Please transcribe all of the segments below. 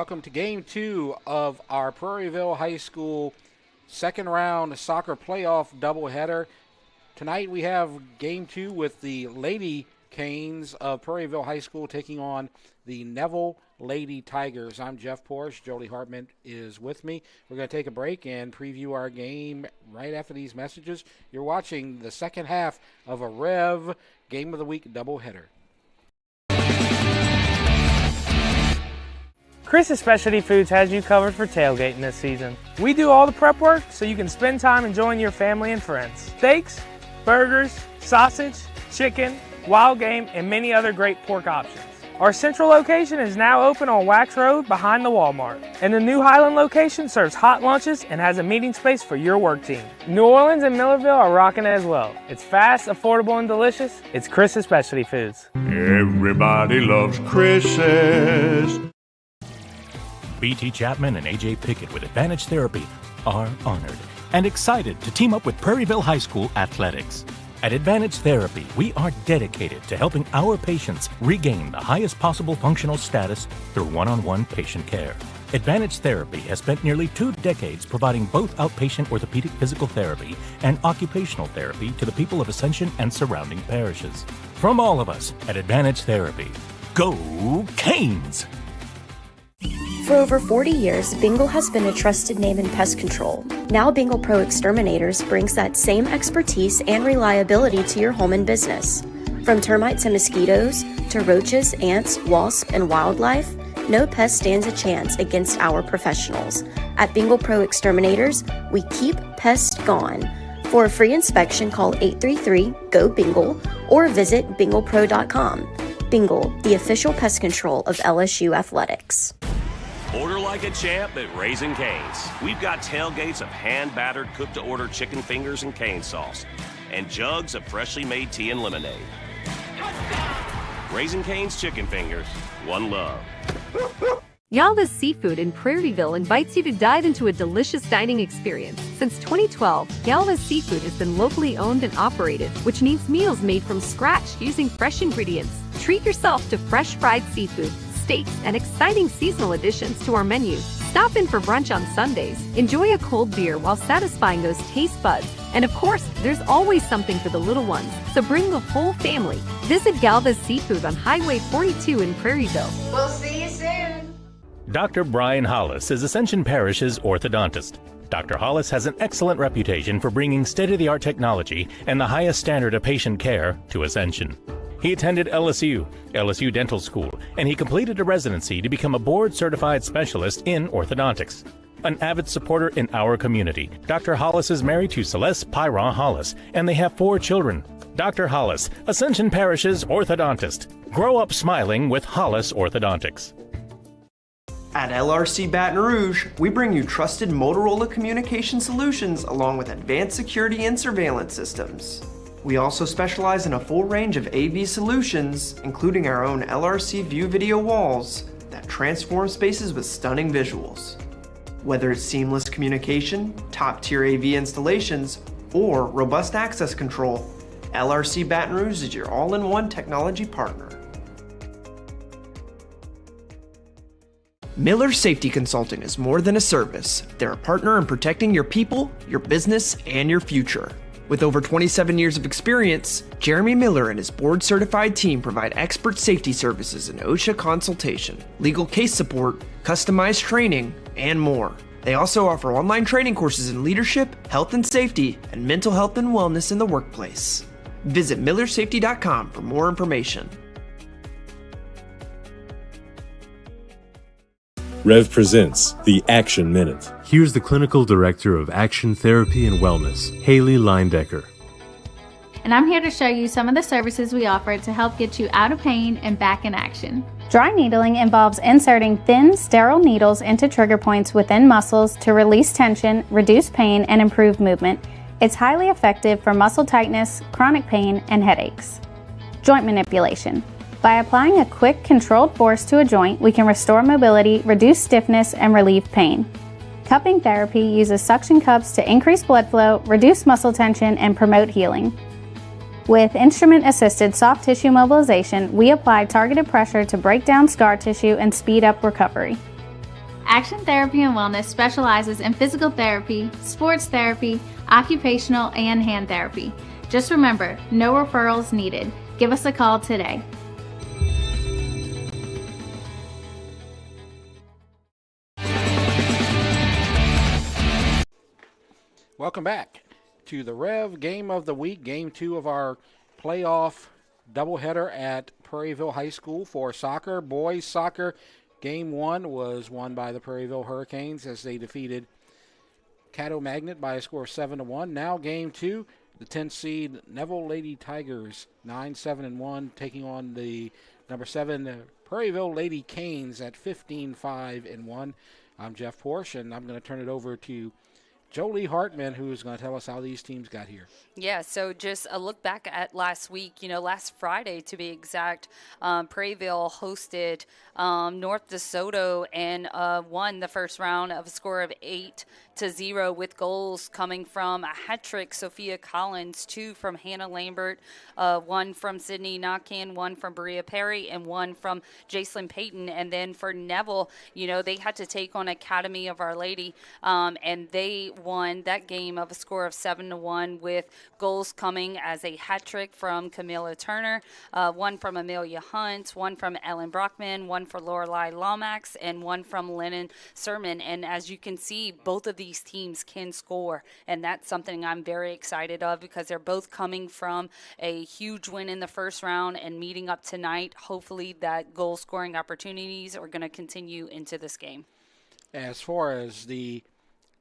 Welcome to Game 2 of our Prairieville High School second round soccer playoff doubleheader. Tonight we have Game 2 with the Lady Canes of Prairieville High School taking on the NEVILLE Lady Tigers. I'm Jeff Porsche. Jolie Hartman is with me. We're going to take a break and preview our game right after these messages. You're watching the second half of a Rev Game of the Week doubleheader. Chris's Specialty Foods has you covered for tailgating this season. We do all the prep work so you can spend time enjoying your family and friends. Steaks, burgers, sausage, chicken, wild game, and many other great pork options. Our central location is now open on Wax Road behind the Walmart. And the new Highland location serves hot lunches and has a meeting space for your work team. New Orleans and Millerville are rocking as well. It's fast, affordable, and delicious. It's Chris's Specialty Foods. Everybody loves Chris's. B.T. Chapman and A.J. Pickett with Advantage Therapy are honored and excited to team up with Prairieville High School Athletics. At Advantage Therapy, we are dedicated to helping our patients regain the highest possible functional status through one-on-one patient care. Advantage Therapy has spent nearly 2 decades providing both outpatient orthopedic physical therapy and occupational therapy to the people of Ascension and surrounding parishes. From all of us at Advantage Therapy, go Canes! For over 40 years, Bingle has been a trusted name in pest control. Now Bingle Pro Exterminators brings that same expertise and reliability to your home and business. From termites and mosquitoes to roaches, ants, wasps, and wildlife, no pest stands a chance against our professionals. At Bingle Pro Exterminators, we keep pests gone. For a free inspection, call 833-GO-BINGLE or visit binglepro.com. Bingle, the official pest control of LSU Athletics. Order like a champ at Raising Cane's. We've got tailgates of hand-battered, cooked-to-order chicken fingers and cane sauce, and jugs of freshly made tea and lemonade. Raising Cane's Chicken Fingers, one love. Yalva's Seafood in Prairieville invites you to dive into a delicious dining experience. Since 2012, Yalva's Seafood has been locally owned and operated, which means meals made from scratch using fresh ingredients. Treat yourself to fresh fried seafood, steaks, and exciting seasonal additions to our menu. Stop in for brunch on Sundays. Enjoy a cold beer while satisfying those taste buds. And of course, there's always something for the little ones, so bring the whole family. Visit Galva's Seafood on Highway 42 in Prairieville. We'll see you soon. Dr. Brian Hollis is Ascension Parish's orthodontist. Dr. Hollis has an excellent reputation for bringing state-of-the-art technology and the highest standard of patient care to Ascension. He attended LSU Dental School, and he completed a residency to become a board-certified specialist in orthodontics. An avid supporter in our community, Dr. Hollis is married to Celeste Pyron Hollis, and they have 4 children. Dr. Hollis, Ascension Parish's orthodontist. Grow up smiling with Hollis Orthodontics. At LRC Baton Rouge, we bring you trusted Motorola communication solutions along with advanced security and surveillance systems. We also specialize in a full range of AV solutions, including our own LRC View video walls that transform spaces with stunning visuals. Whether it's seamless communication, top-tier AV installations, or robust access control, LRC Baton Rouge is your all-in-one technology partner. Miller Safety Consulting is more than a service. They're a partner in protecting your people, your business, and your future. With over 27 years of experience, Jeremy Miller and his board-certified team provide expert safety services in OSHA consultation, legal case support, customized training, and more. They also offer online training courses in leadership, health and safety, and mental health and wellness in the workplace. Visit millersafety.com for more information. Rev presents the Action Minute. Here's the Clinical Director of Action Therapy and Wellness, Haley Leindecker. And I'm here to show you some of the services we offer to help get you out of pain and back in action. Dry needling involves inserting thin, sterile needles into trigger points within muscles to release tension, reduce pain, and improve movement. It's highly effective for muscle tightness, chronic pain, and headaches. Joint manipulation. By applying a quick, controlled force to a joint, we can restore mobility, reduce stiffness, and relieve pain. Cupping therapy uses suction cups to increase blood flow, reduce muscle tension, and promote healing. With instrument-assisted soft tissue mobilization, we apply targeted pressure to break down scar tissue and speed up recovery. Action Therapy and Wellness specializes in physical therapy, sports therapy, occupational, and hand therapy. Just remember, no referrals needed. Give us a call today. Welcome back to the Rev Game of the Week, Game 2 of our playoff doubleheader at Prairieville High School for soccer. Boys soccer, Game 1 was won by the Prairieville Hurricanes as they defeated Caddo Magnet by a score of 7-1. Now Game 2, the 10th seed Neville Lady Tigers, 9-7-1, taking on the number 7 Prairieville Lady Canes at 15-5-1. I'm Jeff Porsche, and I'm going to turn it over to Jolie Hartman, who's going to tell us how these teams got here. Yeah, so just a look back at last week, last Friday to be exact, Prairieville hosted North DeSoto and won the first round of a score of 8-0 with goals coming from a hat trick, Sophia Collins, 2 from Hannah Lambert, 1 from Sydney Nakan, 1 from Berea Perry, and 1 from Jacelyn Payton. And then for Neville, they had to take on Academy of Our Lady, and they won that game of a score of 7-1 with goals coming as a hat trick from Camilla Turner, 1 from Amelia Hunt, 1 from Ellen Brockman, 1 for Lorelei Lomax, and 1 from Lennon Sermon. And as you can see, both of these teams can score, and that's something I'm very excited of because they're both coming from a huge win in the first round and meeting up tonight. Hopefully that goal scoring opportunities are going to continue into this game. As far as the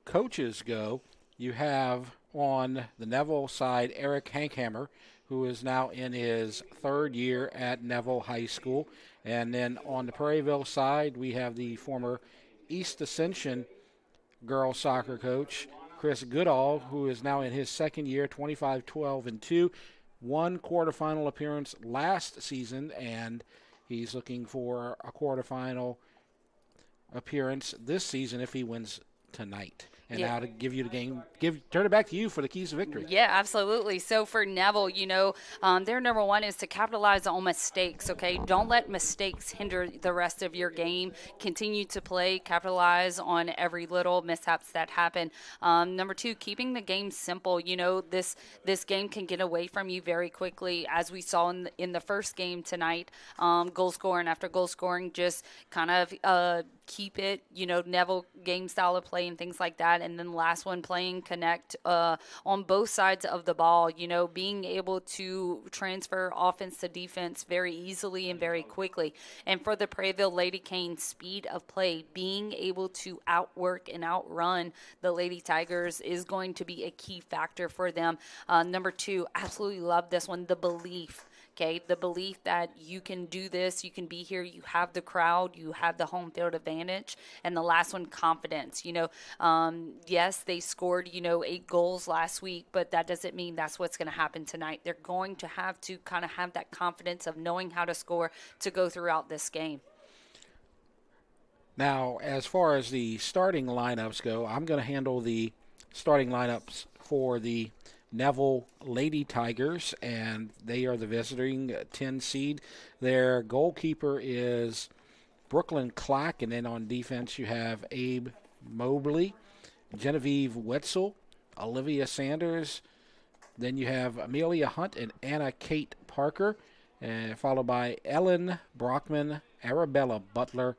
coaches go, you have on the Neville side Eric Hankhammer, who is now in his 3rd year at Neville High School. And then on the Prairieville side, we have the former East Ascension girls soccer coach, Chris Goodall, who is now in his 2nd year, 25-12-2, 1 quarterfinal appearance last season, and he's looking for a quarterfinal appearance this season if he wins tonight. And now to give you the game, turn it back to you for the keys to victory. Yeah, absolutely. So for Neville, their number 1 is to capitalize on mistakes, okay? Don't let mistakes hinder the rest of your game. Continue to play, capitalize on every little mishaps that happen. Number 2, keeping the game simple. This game can get away from you very quickly, as we saw in the first game tonight. Goal scoring after goal scoring, just kind of keep it, Neville game style of play and things like that. And then the last one, playing connect on both sides of the ball, being able to transfer offense to defense very easily and very quickly. And for the Prairieville Lady Canes, speed of play, being able to outwork and outrun the Lady Tigers is going to be a key factor for them. Number 2, absolutely love this one, the belief. Okay, the belief that you can do this, you can be here, you have the crowd, you have the home field advantage. And the last one, confidence. Yes, they scored, 8 goals last week, but that doesn't mean that's what's going to happen tonight. They're going to have to kind of have that confidence of knowing how to score to go throughout this game. Now, as far as the starting lineups go, I'm going to handle the starting lineups for the Neville Lady Tigers, and they are the visiting 10 seed. Their goalkeeper is Brooklyn Clack, and then on defense you have Abe Mobley, Genevieve Wetzel, Olivia Sanders. Then you have Amelia Hunt and Anna Kate Parker, followed by Ellen Brockman, Arabella Butler,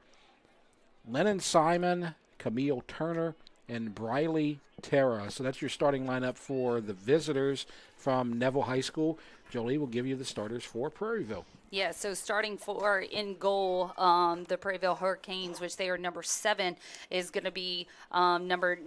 Lennon Simon, Camille Turner, and Briley Terra. So that's your starting lineup for the visitors from Neville High School. Jolie will give you the starters for Prairieville. Yeah, so starting for in goal, the Prairieville Hurricanes, which they are number 7, is going to be number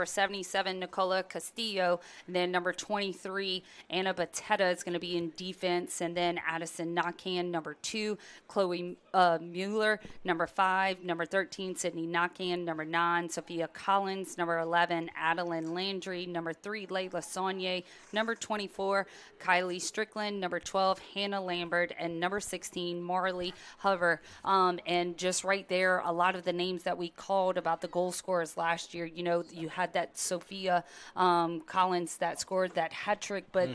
77, Nicola Castillo. And then number 23, Anna Batetta is going to be in defense. And then Addison Nakan, number 2, Chloe Mueller, number 5, number 13, Sydney Nakan, number 9, Sophia Collins, number 11, Adeline Landry, number 3, Layla Saunier, number 24, Kylie Strickland, number 12, Hannah Lambert, and number 16, Marley Hover. And just right there, a lot of the names that we called about the goal scorers last year, you had that Sophia Collins that scored that hat trick, but,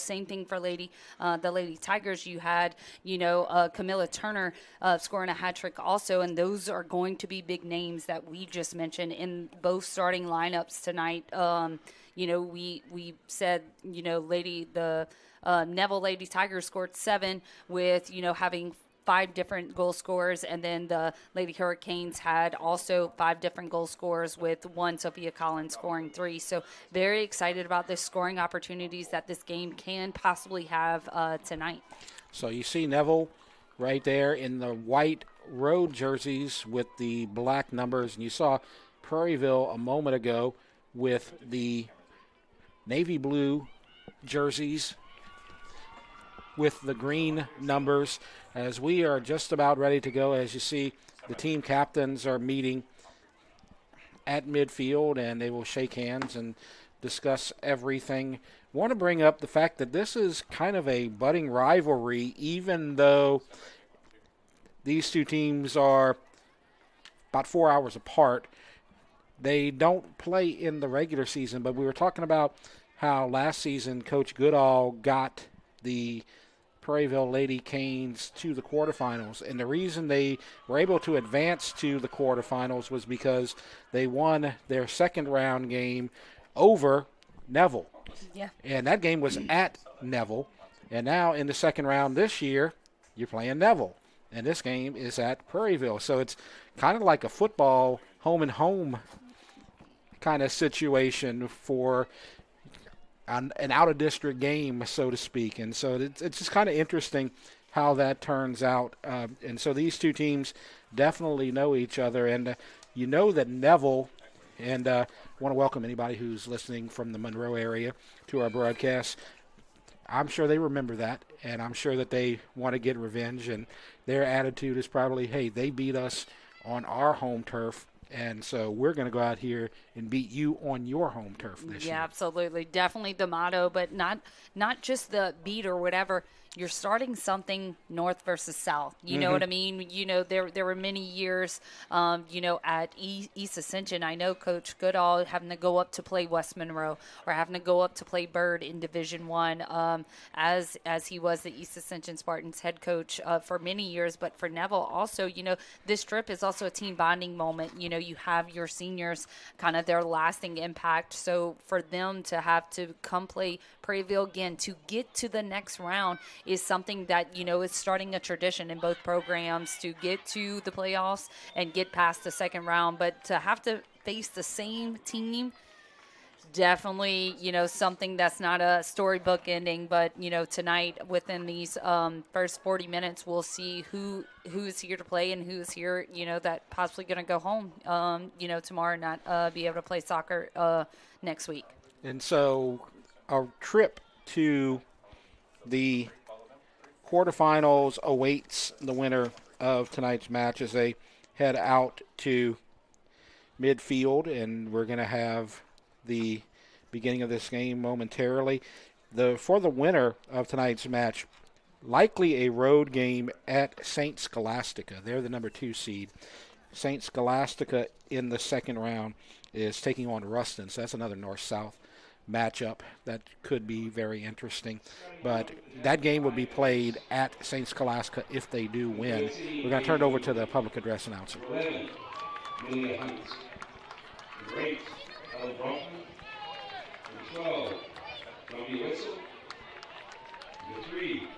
same thing for the Lady Tigers. You had, Camilla Turner scoring a hat trick also, and those are going to be big names that we just mentioned in both starting lineups tonight. We said, the Neville Lady Tigers scored 7 with, having 5 different goal scorers, and then the Lady Hurricanes had also 5 different goal scorers with one Sophia Collins scoring 3. So very excited about the scoring opportunities that this game can possibly have tonight. So you see Neville right there in the white road jerseys with the black numbers, and you saw Prairieville a moment ago with the navy blue jerseys with the green numbers. As we are just about ready to go, as you see, the team captains are meeting at midfield, and they will shake hands and discuss everything. Want to bring up the fact that this is kind of a budding rivalry, even though these two teams are about 4 hours apart. They don't play in the regular season, but we were talking about how last season Coach Goodall got the Prairieville Lady Canes to the quarterfinals, and the reason they were able to advance to the quarterfinals was because they won their second round game over Neville. Yeah. And that game was at Neville, and now in the second round this year, you're playing Neville, and this game is at Prairieville. So it's kind of like a football home and home kind of situation for an out-of-district game, so to speak. And so it's just kind of interesting how that turns out. And so these two teams definitely know each other. And you know that Neville, and I want to welcome anybody who's listening from the Monroe area to our broadcast. I'm sure they remember that, and I'm sure that they want to get revenge. And their attitude is probably, hey, they beat us on our home turf, and so we're going to go out here and beat you on your home turf this year. Yeah, absolutely. Definitely the motto, but not just the beat or whatever. You're starting something north versus south. You know what I mean? There were many years, at East Ascension. I know Coach Goodall having to go up to play West Monroe or having to go up to play Byrd in Division I, as he was the East Ascension Spartans head coach for many years. But for Neville also, this trip is also a team bonding moment. You have your seniors, kind of their lasting impact. So for them to have to come play Prairieville again to get to the next round is something that, is starting a tradition in both programs to get to the playoffs and get past the second round. But to have to face the same team, definitely, something that's not a storybook ending. But, tonight within these first 40 minutes, we'll see who's here to play and who's here, that possibly going to go home, tomorrow, not be able to play soccer next week. And so a trip to the quarterfinals awaits the winner of tonight's match as they head out to midfield, and we're going to have the beginning of this game momentarily. For the winner of tonight's match, likely a road game at St. Scholastica. They're the number 2 seed. St. Scholastica in the second round is taking on Ruston, so that's another north-south matchup that could be very interesting. But that game will be played at St. Scholastica if they do win. We're going to turn it over to the public address announcer. 11, Amelia Hunt. Number 8, Ella Bronfman. Number 12, Columbia Wetzel. Number 3,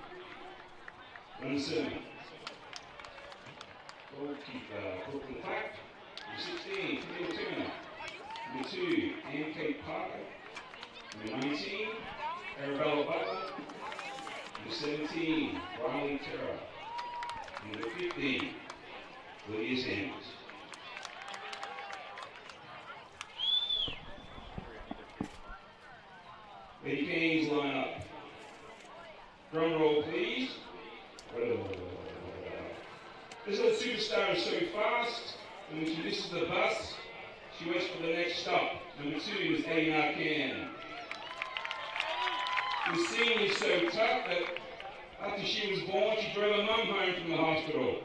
Run Simmons. Goalkeeper, Brooklyn Clark. Number 16, Camille Turner. Number 2, Ann-Kate Parker. Number 19, Arabella Butler. Number 17, Riley Terra. Number 15, Lydia Sanders. Lady Canes line up. Drum roll, please. This little superstar is so fast, and when she misses the bus, she waits for the next stop. Number 2 is Dana Can. The scene is so tough that after she was born, she drove her mum home from the hospital.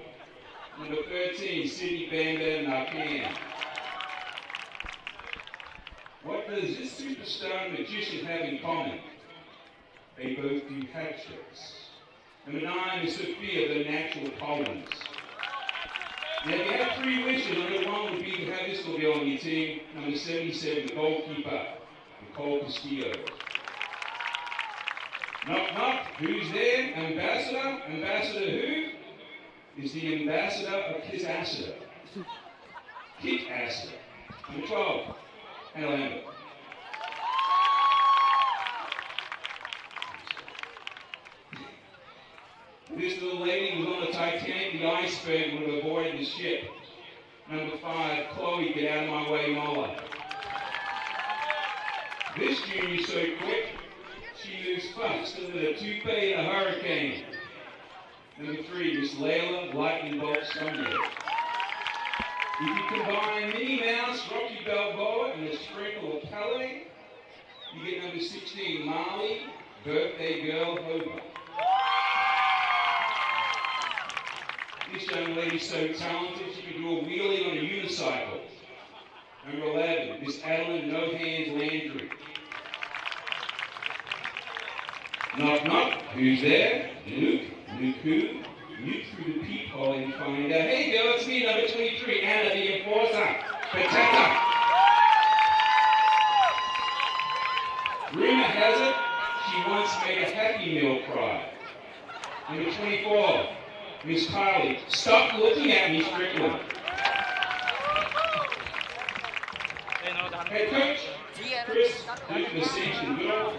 Number 13, Sydney Banda Narcan. What does this superstar magician have in common? They both do hat tricks. Number 9 is Sophia, the Natural Collins. Now, if you have 3 wishes, number 1 would be to have this little girl on your team. Number 77, the goalkeeper, Nicole Castillo. Knock, knock, who's there? Ambassador? Ambassador who? Is the ambassador of Kiss Assiter. Kick Assiter. Number 12, Hannah Lambert. This little lady was on the Titanic, the iceberg would have avoided the ship. Number 5, Chloe, get out of my way, Mola. This junior's so quick, she moves faster than a toupee in a hurricane. Number 3, Miss Layla, lightning bolt Sunday. If you combine Minnie Mouse, Rocky Balboa, and a sprinkle of Pele, you get number 16, Molly, birthday girl Hobart. This young lady's so talented, she can do a wheelie on a unicycle. Number 11, Miss Adeline No Hands Landry. Knock, knock, who's there? Luke, Luke who? Luke through the peephole and find out, hey girl, it's me, number 23, Anna the Enforcer. Patata. Rumor has it, she once made a Happy Meal cry. Number 24, Miss Carly, stop looking at me, Strickland. Head coach, Chris, Duke Message and Goodall.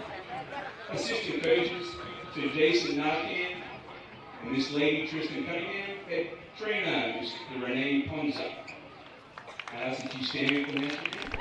Assistant coaches to Jason Narcan and Miss Lady Tristan Cunningham. Head trainer, Mr. Renee Ponza. I ask that you stand for the next meeting.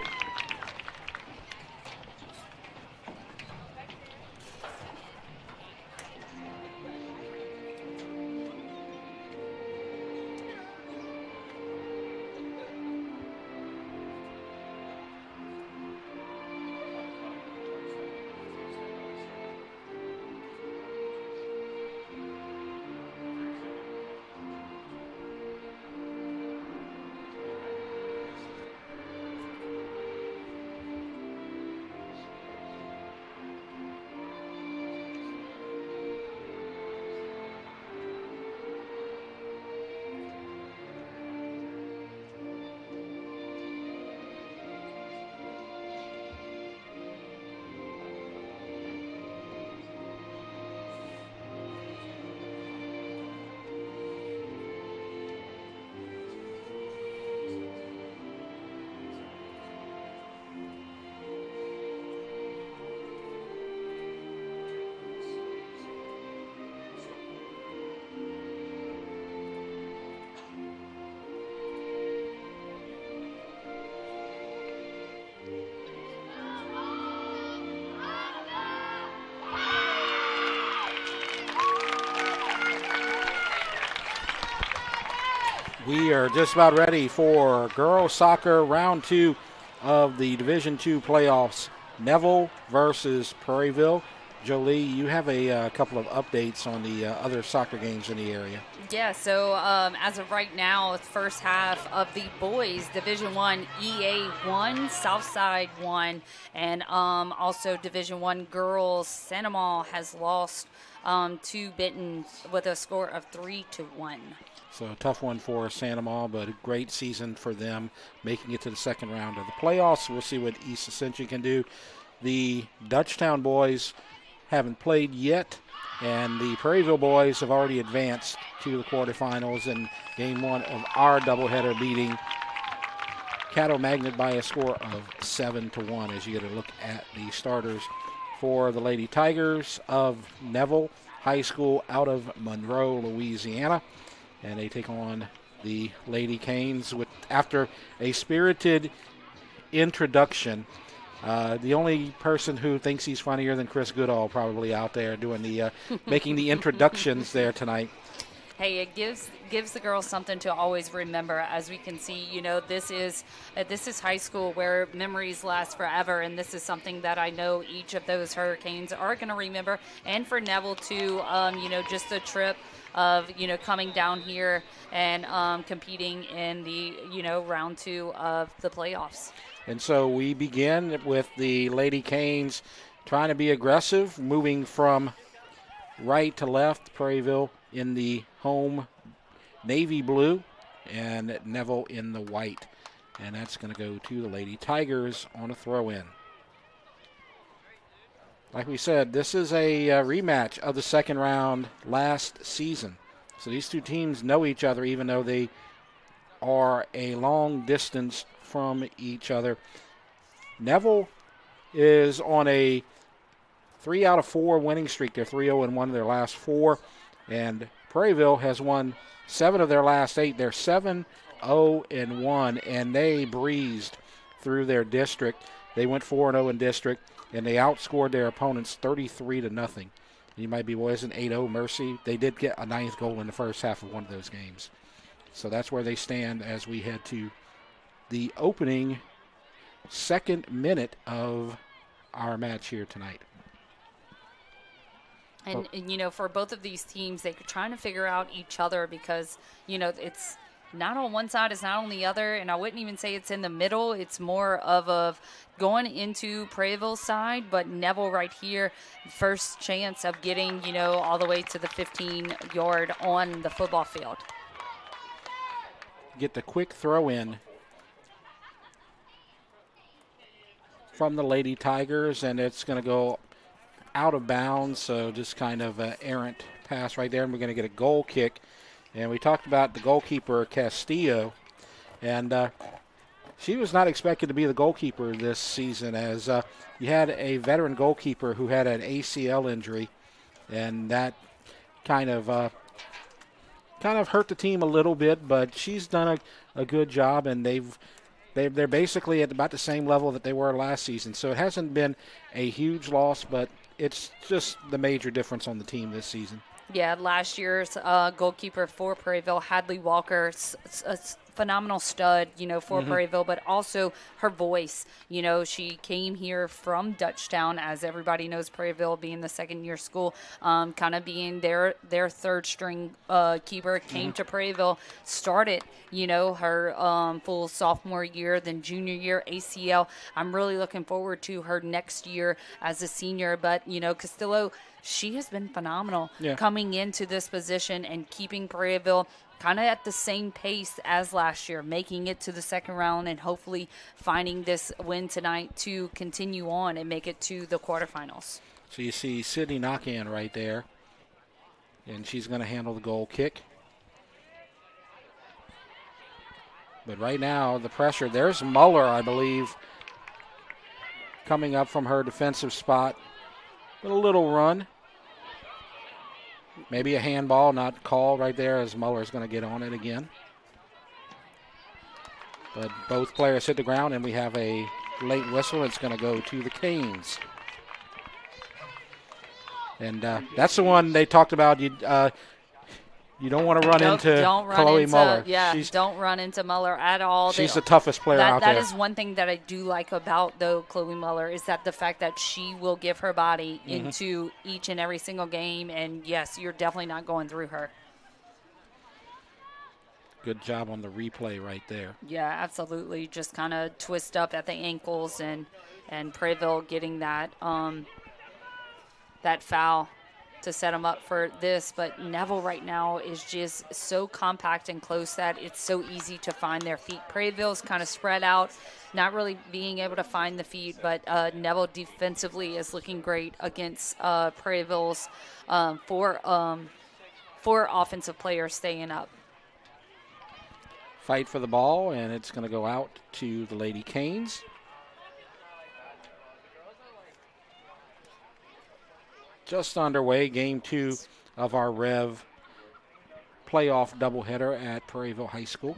We are just about ready for girls soccer round 2 of the Division II playoffs. Neville versus Prairieville. Jolie, you have a couple of updates on the other soccer games in the area. Yeah, so as of right now, the first half of the boys Division I EA 1, Southside 1, and also Division I girls Sandoval has lost to Benton with a score of 3-1. So a tough one for Sandoval, but a great season for them, making it to the second round of the playoffs. We'll see what East Ascension can do. The Dutchtown boys haven't played yet, and the Prairieville boys have already advanced to the quarterfinals in game 1 of our doubleheader, beating Caddo Magnet by a score of 7-1 as you get a look at the starters for the Lady Tigers of Neville High School out of Monroe, Louisiana. And they take on the Lady Canes after a spirited introduction. The only person who thinks he's funnier than Chris Goodall probably out there doing the making the introductions there tonight. hey, it gives the girls something to always remember. As we can see, this is high school where memories last forever, and this is something that I know each of those Hurricanes are going to remember. And for Neville too, just the trip of coming down here and competing in the round 2 of the playoffs. And so we begin with the Lady Canes trying to be aggressive, moving from right to left. Prairieville in the home navy blue and Neville in the white. And that's going to go to the Lady Tigers on a throw-in. Like we said, this is a rematch of the second round last season. So these two teams know each other, even though they are a long distance from each other. Neville is on a 3 out of 4 winning streak. They're 3-0-1 of their last 4. And Prairieville has won 7 of their last 8. They're 7-0-1, and they breezed through their district. They went 4-0 in district, and they outscored their opponents 33-0. You might be, well, isn't 8-0 mercy? They did get a 9th goal in the first half of one of those games. So that's where they stand as we head to the opening second minute of our match here tonight. And for both of these teams, they're trying to figure out each other because, it's not on one side, it's not on the other, and I wouldn't even say it's in the middle. It's more of going into Prairieville's side, but Neville right here, first chance of getting, all the way to the 15-yard on the football field. Get the quick throw in from the Lady Tigers, and it's going to go out of bounds, so just kind of an errant pass right there, and we're going to get a goal kick. And we talked about the goalkeeper, Castillo, and she was not expected to be the goalkeeper this season, as you had a veteran goalkeeper who had an ACL injury, and that kind of hurt the team a little bit, but she's done a good job, and they're basically at about the same level that they were last season. So it hasn't been a huge loss, but it's just the major difference on the team this season. Yeah, last year's goalkeeper for Prairieville, Hadley Walker, a phenomenal stud, for Prairieville, but also her voice. She came here from Dutchtown, as everybody knows, Prairieville being the second-year school, kind of being their third-string keeper, came to Prairieville, started, her full sophomore year, then junior year, ACL. I'm really looking forward to her next year as a senior, but, Castillo, she has been phenomenal coming into this position and keeping Prairieville kind of at the same pace as last year, making it to the second round and hopefully finding this win tonight to continue on and make it to the quarterfinals. So you see Sydney Knockan right there, and she's going to handle the goal kick. But right now, the pressure, there's Muller, I believe, coming up from her defensive spot. With a little run. Maybe a handball, not called right there, as Muller's going to get on it again. But both players hit the ground, and we have a late whistle. It's going to go to the Canes. And that's the one they talked about. You don't want to run into Chloe Muller. Yeah, don't run into Muller at all. She's the toughest player out there. That is one thing that I do like about, though, Chloe Muller, is that the fact that she will give her body into each and every single game. And, yes, you're definitely not going through her. Good job on the replay right there. Yeah, absolutely. Just kind of twist up at the ankles, and Prairieville getting that foul to set them up for this. But Neville right now is just so compact and close that it's so easy to find their feet. Prairieville's kind of spread out, not really being able to find the feet, but Neville defensively is looking great against Prairieville's four offensive players staying up. Fight for the ball, and it's going to go out to the Lady Canes. Just underway, game 2 of our Rev playoff doubleheader at Prairieville High School.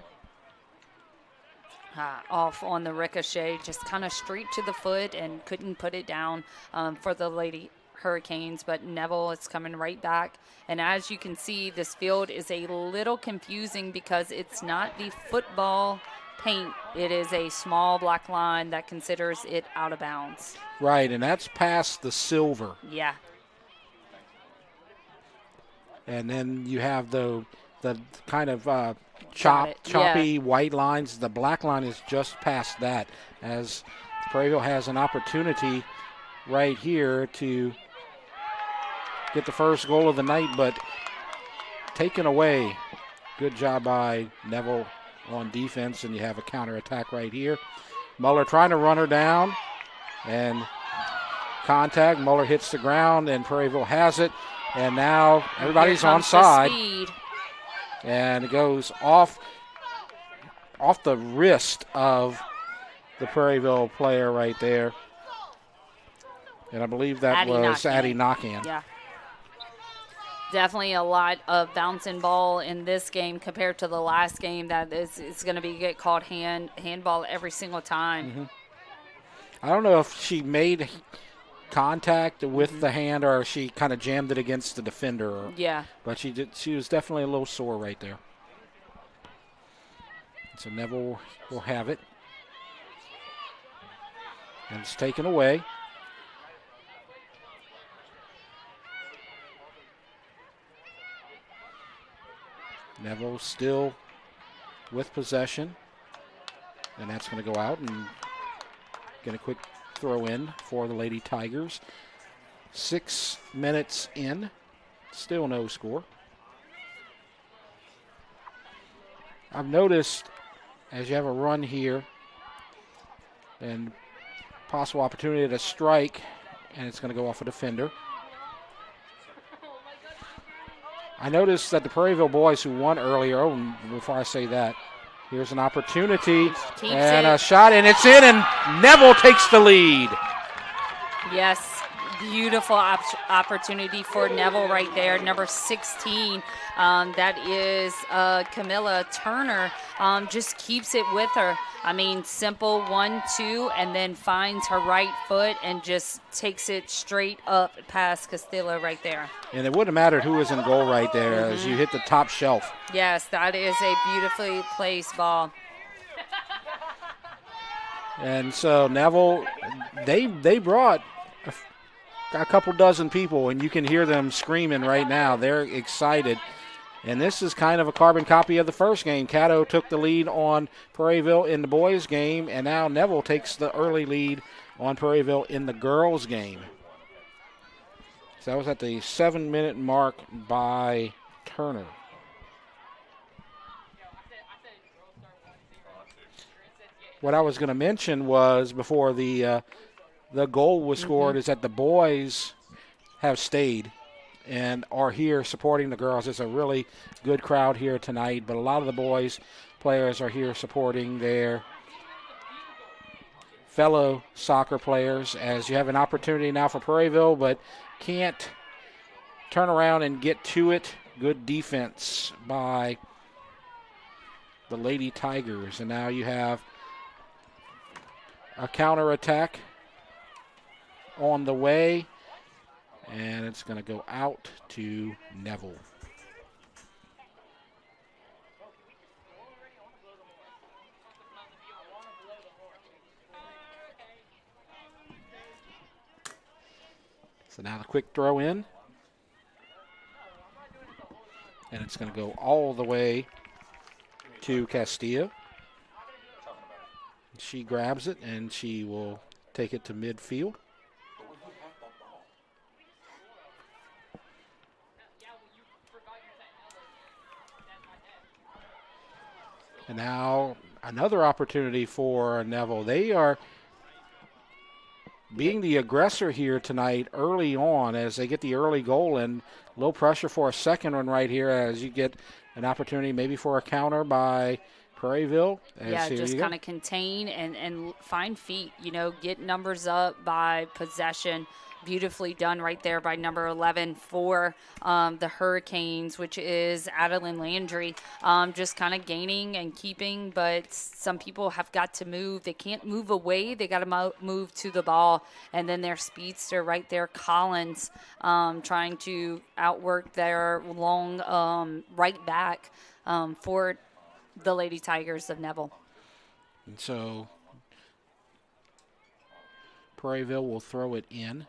Off on the ricochet, just kind of straight to the foot and couldn't put it down for the Lady Hurricanes, but Neville is coming right back. And as you can see, this field is a little confusing because it's not the football paint. It is a small black line that considers it out of bounds. Right, and that's past the silver. Yeah. And then you have the kind of choppy white lines. The black line is just past that, as Prairieville has an opportunity right here to get the first goal of the night, but taken away. Good job by Neville on defense, and you have a counterattack right here. Muller trying to run her down, and contact. Muller hits the ground, and Prairieville has it, and now everybody's on side. And it goes off the wrist of the Prairieville player right there. And I believe that was Addie Knockan. Yeah. Definitely a lot of bouncing ball in this game compared to the last game. That is going to get called handball every single time. Mm-hmm. I don't know if she made contact with the hand or she kind of jammed it against the defender. Yeah. But she was definitely a little sore right there. So Neville will have it. And it's taken away. Neville still with possession. And that's going to go out and get a quick throw in for the Lady Tigers. 6 minutes in. Still no score. I've noticed as you have a run here and possible opportunity to strike, and it's going to go off a defender. I noticed that the Prairieville boys who won earlier, before I say that, here's an opportunity and a shot, and it's in, and Neville takes the lead. Yes, beautiful opportunity for Neville right there, number 16. That is Camilla Turner. Just keeps it with her. I mean, simple 1-2, and then finds her right foot and just takes it straight up past Castillo right there. And it wouldn't have mattered who was in goal right there as you hit the top shelf. Yes, that is a beautifully placed ball. And so Neville, they brought a couple dozen people, and you can hear them screaming right now. They're excited. And this is kind of a carbon copy of the first game. Caddo took the lead on Prairieville in the boys' game, and now Neville takes the early lead on Prairieville in the girls' game. So that was at the 7-minute mark by Turner. What I was going to mention was before the goal was scored is that the boys have stayed and are here supporting the girls. It's a really good crowd here tonight, but a lot of the boys players are here supporting their fellow soccer players, as you have an opportunity now for Prairieville, but can't turn around and get to it. Good defense by the Lady Tigers, and now you have a counterattack on the way, and it's going to go out to Neville. So now the quick throw in, and it's going to go all the way to Castillo. She grabs it, and she will take it to midfield. And now another opportunity for Neville. They are being the aggressor here tonight early on as they get the early goal, and low pressure for a second one right here as you get an opportunity maybe for a counter by Prairieville. Yeah, just kind of contain and find feet, get numbers up by possession. Beautifully done right there by number 11 for the Hurricanes, which is Adeline Landry. Just kind of gaining and keeping, but some people have got to move. They can't move away. They got to move to the ball. And then their speedster right there, Collins, trying to outwork their long right back for the Lady Tigers of Neville. And so Prairieville will throw it in.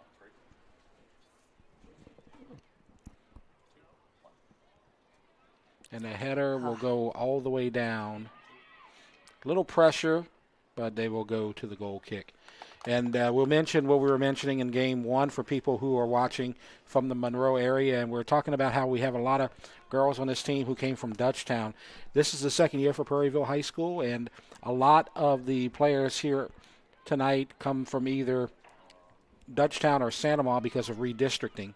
And the header will go all the way down. Little pressure, but they will go to the goal kick. And we'll mention what we were mentioning in game one for people who are watching from the Monroe area. And we're talking about how we have a lot of girls on this team who came from Dutchtown. This is the second year for Prairieville High School, and a lot of the players here tonight come from either Dutchtown or Sandoval because of redistricting.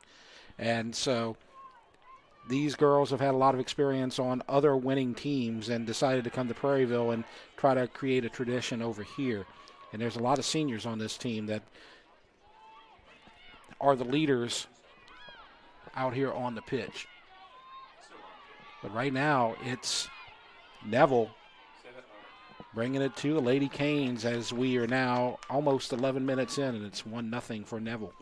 And so these girls have had a lot of experience on other winning teams and decided to come to Prairieville and try to create a tradition over here. And there's a lot of seniors on this team that are the leaders out here on the pitch. But right now, it's Neville bringing it to the Lady Canes as we are now almost 11 minutes in, and it's 1-0 for Neville.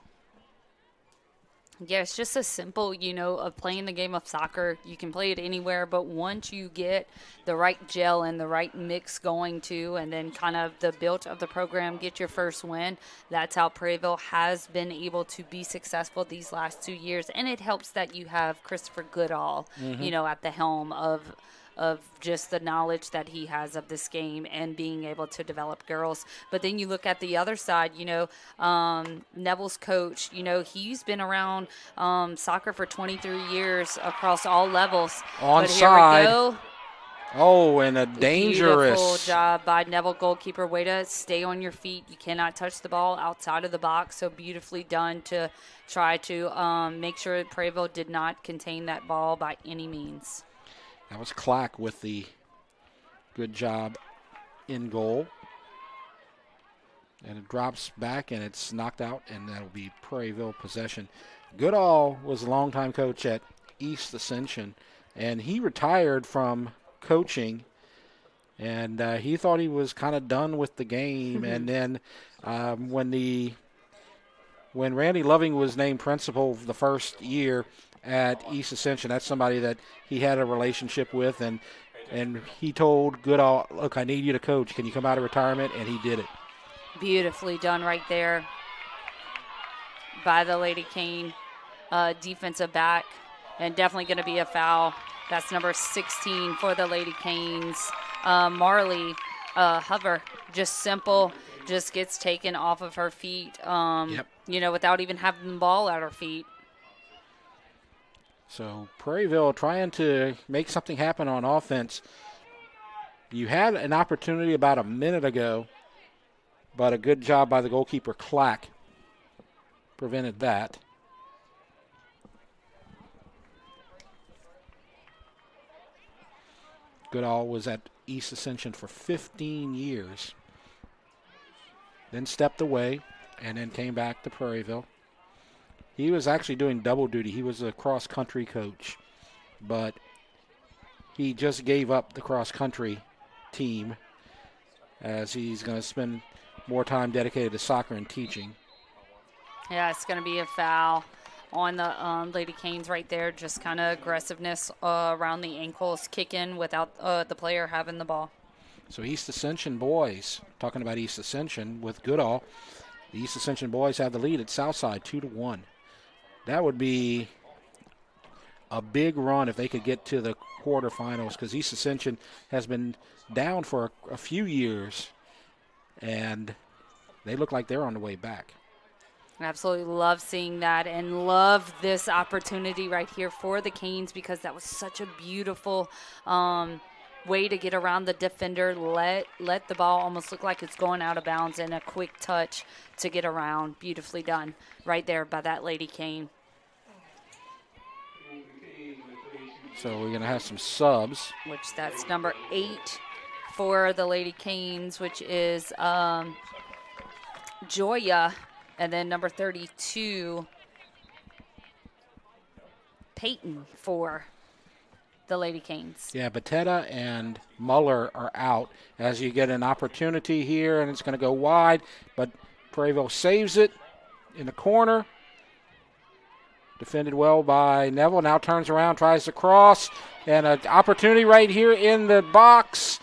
Yeah, it's just a simple, of playing the game of soccer. You can play it anywhere, but once you get the right gel and the right mix going to, and then kind of the build of the program, get your first win, that's how Prairieville has been able to be successful these last 2 years. And it helps that you have Christopher Goodall, at the helm of just the knowledge that he has of this game and being able to develop girls. But then you look at the other side, Neville's coach, he's been around soccer for 23 years across all levels. Onside. But here we go. Oh, and a dangerous. Beautiful job by Neville goalkeeper. Way to stay on your feet. You cannot touch the ball outside of the box. So beautifully done to try to make sure that Prairieville did not contain that ball by any means. That was Clack with the good job in goal. And it drops back, and it's knocked out, and that'll be Prairieville possession. Goodall was a longtime coach at East Ascension, and he retired from coaching, and he thought he was kind of done with the game. And then when Randy Loving was named principal the first year at East Ascension, that's somebody that he had a relationship with, and he told Goodall, look, I need you to coach. Can you come out of retirement? And he did it. Beautifully done right there by the Lady Cane defensive back, and definitely going to be a foul. That's number 16 for the Lady Canes. Marley Hover, just simple, just gets taken off of her feet, without even having the ball at her feet. So Prairieville trying to make something happen on offense. You had an opportunity about a minute ago, but a good job by the goalkeeper, Clack, prevented that. Goodall was at East Ascension for 15 years, then stepped away, and then came back to Prairieville. He was actually doing double duty. He was a cross-country coach, but he just gave up the cross-country team as he's going to spend more time dedicated to soccer and teaching. Yeah, it's going to be a foul on the Lady Canes right there. Just kind of aggressiveness around the ankles, kicking without the player having the ball. So East Ascension boys, talking about East Ascension with Goodall, the East Ascension boys have the lead at Southside 2-1. That would be a big run if they could get to the quarterfinals, because East Ascension has been down for a few years, and they look like they're on the way back. I absolutely love seeing that and love this opportunity right here for the Canes, because that was such a beautiful way to get around the defender, let the ball almost look like it's going out of bounds, and a quick touch to get around. Beautifully done right there by that Lady Cane. So we're going to have some subs. Which that's number 8 for the Lady Canes, which is Joya And then number 32, Peyton for the Lady Canes. Yeah, Batetta and Muller are out as you get an opportunity here, and it's going to go wide, but Prairieville saves it in the corner. Defended well by Neville. Now turns around, tries to cross, and an opportunity right here in the box.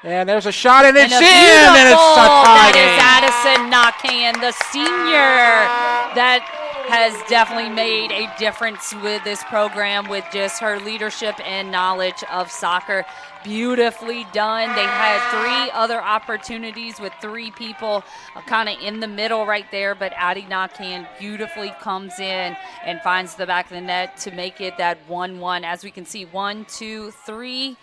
And there's a shot, and it's in, and it's a tie game. That is Addison Knockan, the senior that has definitely made a difference with this program with just her leadership and knowledge of soccer. Beautifully done. They had 3 other opportunities with 3 people kind of in the middle right there, but Addie Knockan beautifully comes in and finds the back of the net to make it that 1-1. As we can see, 1, 2, 3.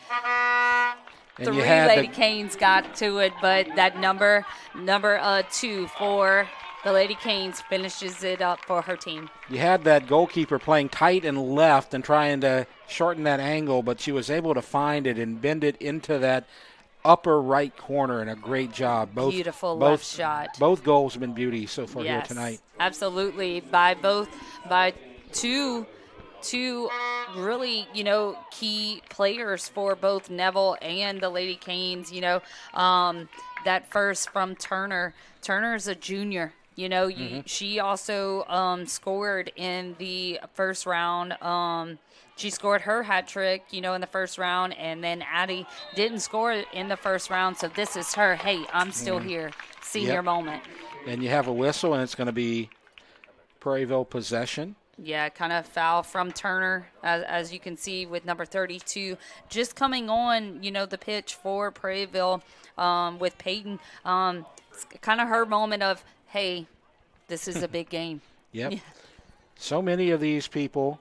And 3 Lady Canes got to it, but that number 2 for the Lady Canes finishes it up for her team. You had that goalkeeper playing tight and left and trying to shorten that angle, but she was able to find it and bend it into that upper right corner, and a great job. Beautiful left shot. Both goals have been beauty so far here tonight. Absolutely. By two really, key players for both Neville and the Lady Canes. That first from Turner. Turner's a junior. She also scored in the first round. She scored her hat trick, in the first round, and then Addie didn't score in the first round, so this is her, hey, I'm still here, senior moment. And you have a whistle, and it's going to be Prairieville possession. Yeah, kind of foul from Turner, as you can see with number 32. Just coming on, the pitch for Prairieville with Peyton. It's kind of her moment of, hey, this is a big game. Yep. Yeah. So many of these people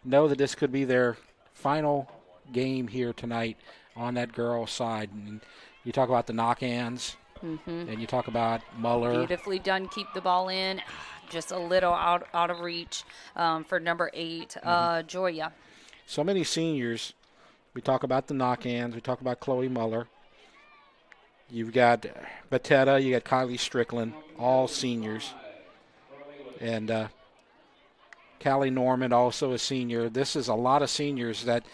know that this could be their final game here tonight on that girls' side. And you talk about the knock-ins, and you talk about Muller. Beautifully done. Keep the ball in. Just a little out of reach for number 8, Joya. So many seniors. We talk about the knock-ins. We talk about Chloe Muller. You've got Batetta. You got Kylie Strickland, all seniors. And Callie Norman, also a senior. This is a lot of seniors that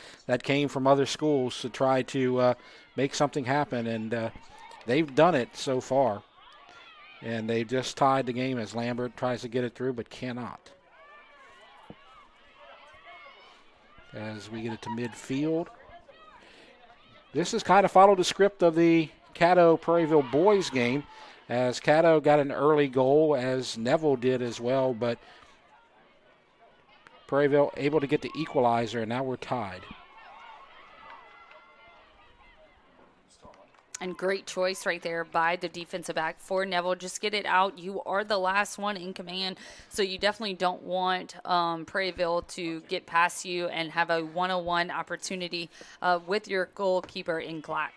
came from other schools to try to make something happen, and they've done it so far. And they just tied the game as Lambert tries to get it through but cannot. As we get it to midfield. This has kind of followed the script of the Caddo Prairieville boys game, as Caddo got an early goal, as Neville did as well, but Prairieville able to get the equalizer, and now we're tied. And great choice right there by the defensive back for Neville. Just get it out. You are the last one in command, so you definitely don't want Prairieville to get past you and have a one-on-one opportunity with your goalkeeper in Glack.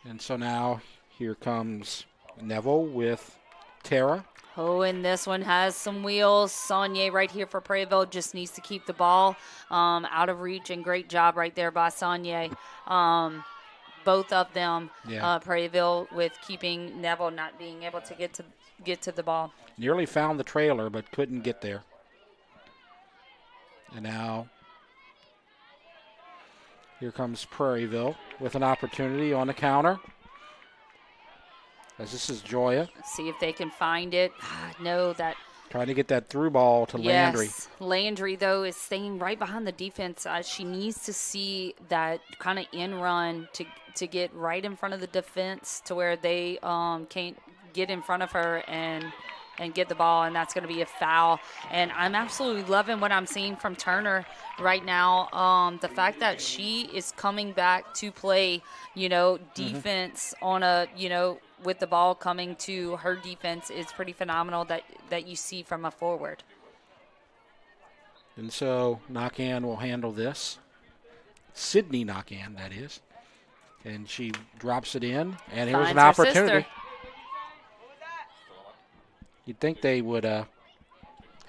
And so now here comes Neville with Tara. Oh, and this one has some wheels. Saunier right here for Prairieville just needs to keep the ball out of reach, and great job right there by Saunier. Both of them, Prairieville with keeping Neville not being able to get to the ball. Nearly found the trailer, but couldn't get there. And now here comes Prairieville with an opportunity on the counter. As this is Joya. See if they can find it. No, that. Trying to get that through ball to Landry. Yes, Landry, though, is staying right behind the defense. She needs to see that kind of in run to get right in front of the defense to where they can't get in front of her and get the ball, and that's going to be a foul. And I'm absolutely loving what I'm seeing from Turner right now. The fact that she is coming back to play, defense on a, with the ball coming to her defense is pretty phenomenal that you see from a forward. And so Knockan will handle this. Sydney Knockan, that is. And she drops it in, and here's an opportunity. You'd think they would have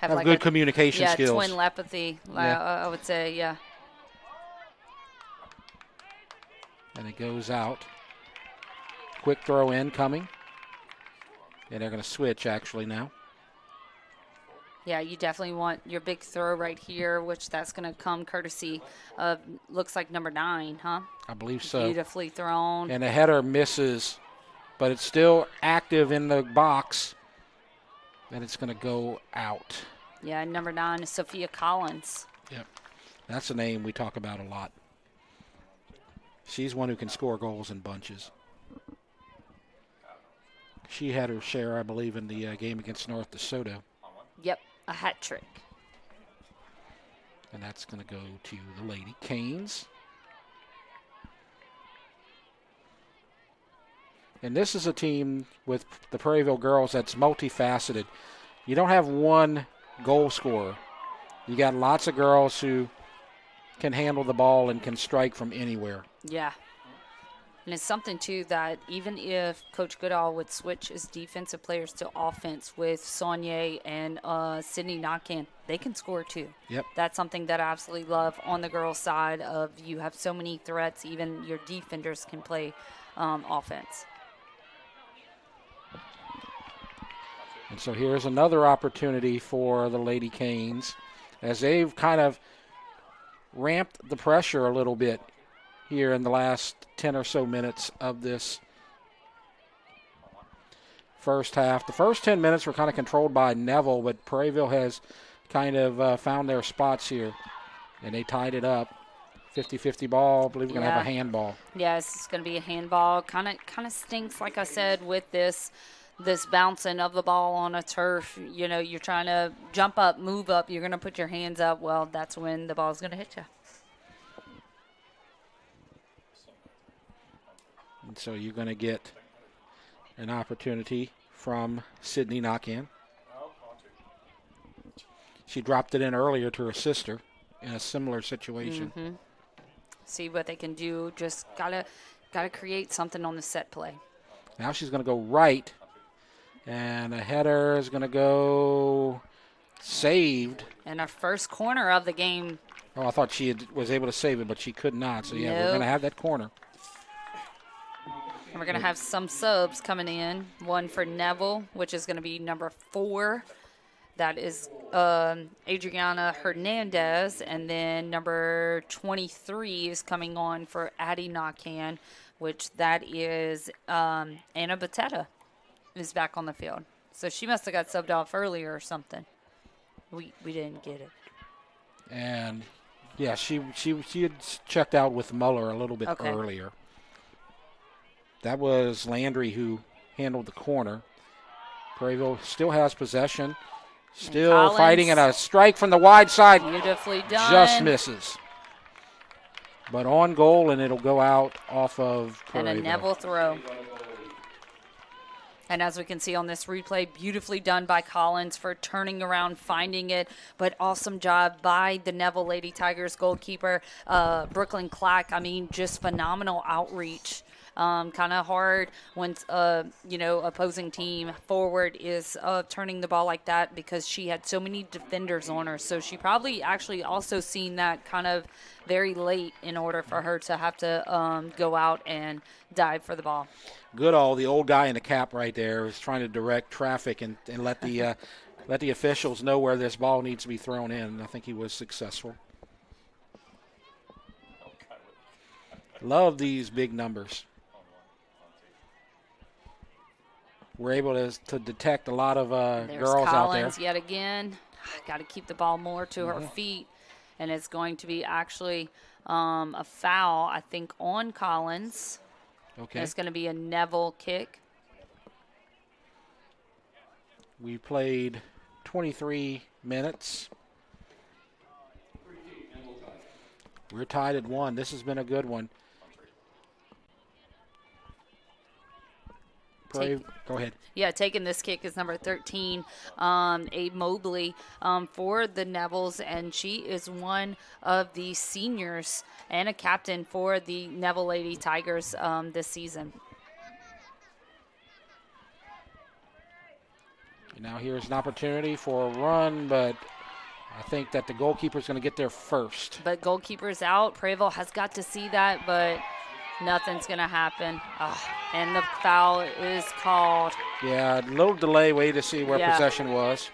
like good communication skills. Yeah, twin telepathy, I would say, yeah. And it goes out. Quick throw in coming. And they're going to switch actually now. Yeah, you definitely want your big throw right here, which that's going to come courtesy of, looks like number 9, huh? I believe so. Beautifully thrown. And the header misses, but it's still active in the box. And it's going to go out. Yeah, number 9 is Sophia Collins. Yep. That's a name we talk about a lot. She's one who can score goals in bunches. She had her share, I believe, in the game against North DeSoto. Yep, a hat trick. And that's going to go to the Lady Canes. And this is a team with the Prairieville girls that's multifaceted. You don't have one goal scorer. You got lots of girls who can handle the ball and can strike from anywhere. Yeah. And it's something, too, that even if Coach Goodall would switch his defensive players to offense with Saunier and Sydney Knockin, they can score, too. Yep. That's something that I absolutely love on the girls' side of you have so many threats, even your defenders can play offense. And so here's another opportunity for the Lady Canes as they've kind of ramped the pressure a little bit here in the last 10 or so minutes of this first half. The first 10 minutes were kind of controlled by Neville, but Prairieville has kind of found their spots here, and they tied it up. 50-50 ball. I believe we're going to have a handball. Yes, it's going to be a handball. Kind of stinks, like I said, with this bouncing of the ball on a turf. You know, you're trying to jump up, move up. You're going to put your hands up. Well, that's when the ball's going to hit you. And so you're going to get an opportunity from Sydney Knockin. She dropped it in earlier to her sister in a similar situation. Mm-hmm. See what they can do. Just gotta create something on the set play. Now she's going to go right, and a header is going to go saved. And our first corner of the game. Oh, I thought she was able to save it, but she could not. So, yeah, we're going to have that corner. And we're going to have some subs coming in. One for Neville, which is going to be number 4. That is Adriana Hernandez. And then number 23 is coming on for Addie Knockin, which that is Anna Batetta is back on the field. So she must have got subbed off earlier or something. We didn't get it. And, yeah, she had checked out with Muller a little bit earlier. That was Landry who handled the corner. Prairieville still has possession. Still fighting, and a strike from the wide side. Beautifully done. Just misses. But on goal, and it'll go out off of Prairieville. And a Neville throw. And as we can see on this replay, beautifully done by Collins for turning around, finding it. But awesome job by the Neville Lady Tigers goalkeeper, Brooklyn Clack. I mean, just phenomenal outreach. Kind of hard when, opposing team forward is turning the ball like that because she had so many defenders on her. So she probably actually also seen that kind of very late in order for her to have to go out and dive for the ball. Goodall, the old guy in the cap right there, is trying to direct traffic and let the officials know where this ball needs to be thrown in. I think he was successful. Love these big numbers. We're able to detect a lot of girls out there. Collins yet again. Got to keep the ball more to her feet. And it's going to be actually a foul, I think, on Collins. Okay. And it's going to be a Neville kick. We played 23 minutes. We're tied at 1. This has been a good one. Go ahead. Yeah, taking this kick is number 13, Abe Mobley, for the Nevilles, and she is one of the seniors and a captain for the Neville Lady Tigers this season. Now here's an opportunity for a run, but I think that the goalkeeper's going to get there first. But goalkeeper's out. Prairieville has got to see that, but Nothing's going to happen. And the foul is called. Yeah, a little delay, wait to see where possession was.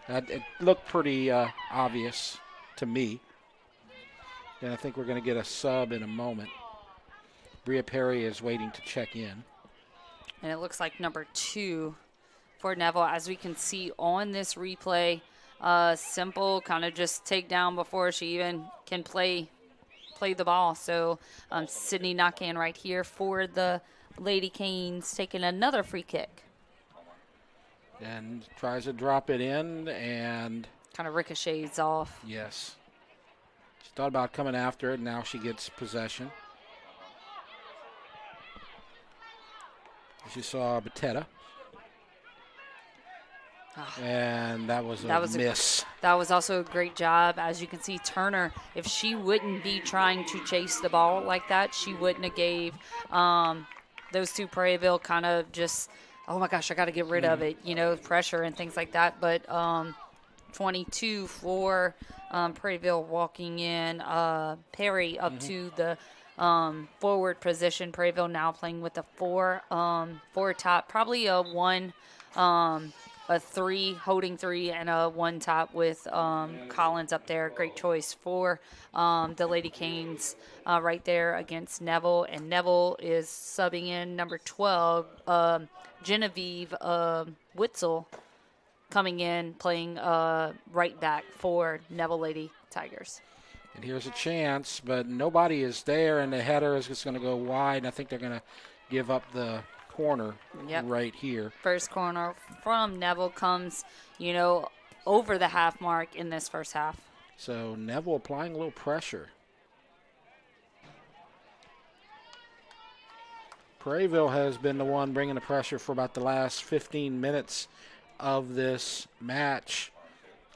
It looked pretty obvious to me. And I think we're going to get a sub in a moment. Bria Perry is waiting to check in. And it looks like number 2 for Neville, as we can see on this replay. Simple kind of just take down before she even can play the ball. So Sydney Knockan right here for the Lady Canes, taking another free kick. And tries to drop it in and kind of ricochets off. Yes. She thought about coming after it, and now she gets possession. She saw Batetta. And that was a miss. That was also a great job. As you can see, Turner, if she wouldn't be trying to chase the ball like that, she wouldn't have gave those two Prairieville kind of just, oh my gosh, I got to get rid of it, pressure and things like that. But 22 for Prairieville walking in. Perry up to the forward position. Prairieville now playing with a 4 top, probably a 1, a 3, holding 3, and a 1 top with Collins up there. Great choice for the Lady Canes right there against Neville. And Neville is subbing in number 12, Genevieve Witzel, coming in, playing right back for Neville Lady Tigers. And here's a chance, but nobody is there, and the header is just going to go wide. And I think they're going to give up the corner right here. First corner from Neville comes, over the half mark in this first half. So Neville applying a little pressure. Prairieville has been the one bringing the pressure for about the last 15 minutes of this match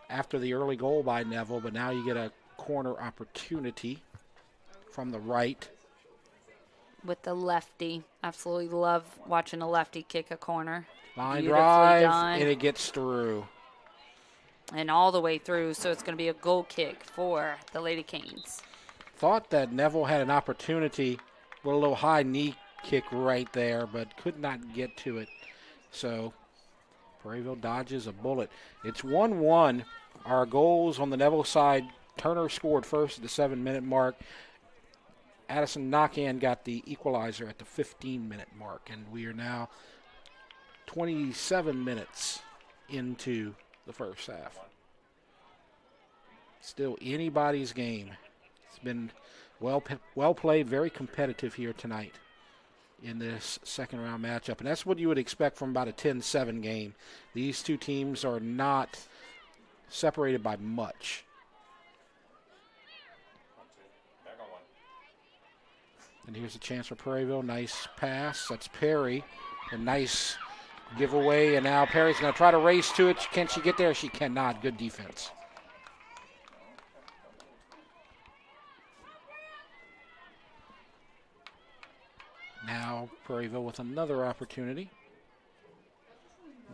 after the early goal by Neville, but now you get a corner opportunity from the right. With the lefty. Absolutely love watching a lefty kick a corner. Line drive, and it gets through. And all the way through, so it's going to be a goal kick for the Lady Canes. Thought that Neville had an opportunity with a little high knee kick right there, but could not get to it. So Prairieville dodges a bullet. It's 1-1. Our goals on the Neville side, Turner scored first at the 7-minute mark. Addison Knockan got the equalizer at the 15-minute mark, and we are now 27 minutes into the first half. Still anybody's game. It's been well played, very competitive here tonight in this second-round matchup, and that's what you would expect from about a 10-7 game. These two teams are not separated by much. And here's a chance for Prairieville. Nice pass. That's Perry. A nice giveaway. And now Perry's going to try to race to it. Can she get there? She cannot. Good defense. Now Prairieville with another opportunity.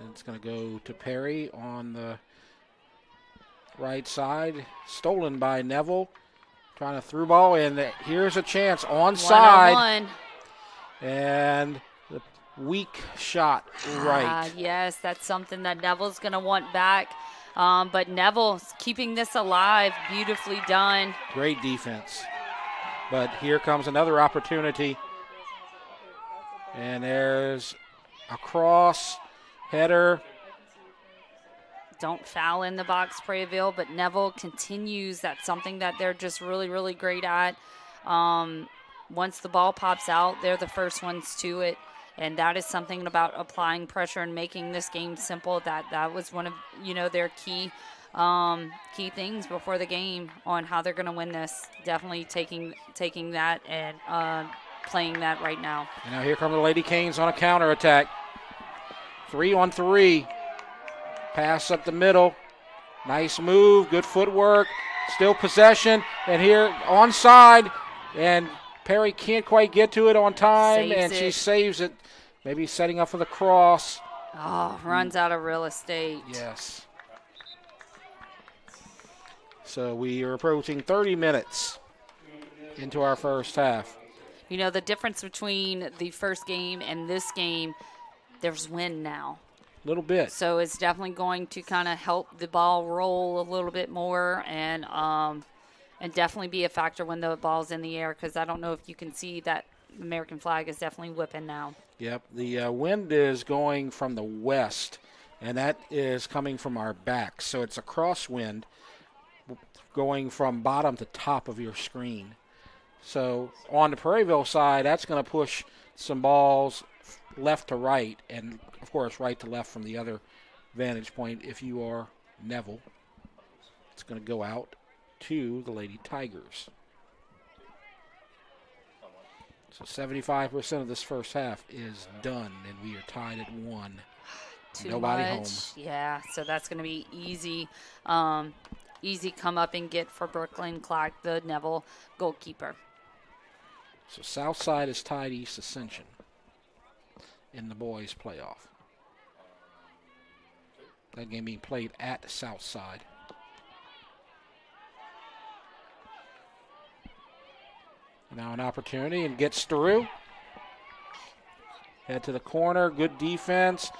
And it's going to go to Perry on the right side. Stolen by Neville. Trying to through ball, and here's a chance onside. And the weak shot right. Yes, that's something that Neville's going to want back. But Neville's keeping this alive. Beautifully done. Great defense. But here comes another opportunity. And there's a cross, header. Don't foul in the box, Prairieville, but Neville continues. That's something that they're just really, really great at. Once the ball pops out, they're the first ones to it, and that is something about applying pressure and making this game simple. That was one of their key things before the game on how they're going to win this. Definitely taking that and playing that right now. And now here come the Lady Canes on a counterattack. 3-on-3. Pass up the middle. Nice move. Good footwork. Still possession. And here onside. And Perry can't quite get to it on time. She saves it. Maybe setting up for the cross. Oh, runs out of real estate. Yes. So we are approaching 30 minutes into our first half. you know, the difference between the first game and this game, there's wind now. A little bit. So it's definitely going to kind of help the ball roll a little bit more and definitely be a factor when the ball's in the air, because I don't know if you can see that American flag is definitely whipping now. Yep, the wind is going from the west, and that is coming from our back. So it's a crosswind going from bottom to top of your screen. So on the Prairieville side, that's going to push some balls left to right, and, of course, right to left from the other vantage point if you are Neville. It's going to go out to the Lady Tigers. So 75% of this first half is done, and we are tied at 1. Nobody home. Yeah, so that's going to be easy. Easy come up and get for Brooklyn Clark, the Neville goalkeeper. So South Side is tied East Ascension in the boys' playoff. That game being played at South Side. Now an opportunity, and gets through. Head to the corner, good defense,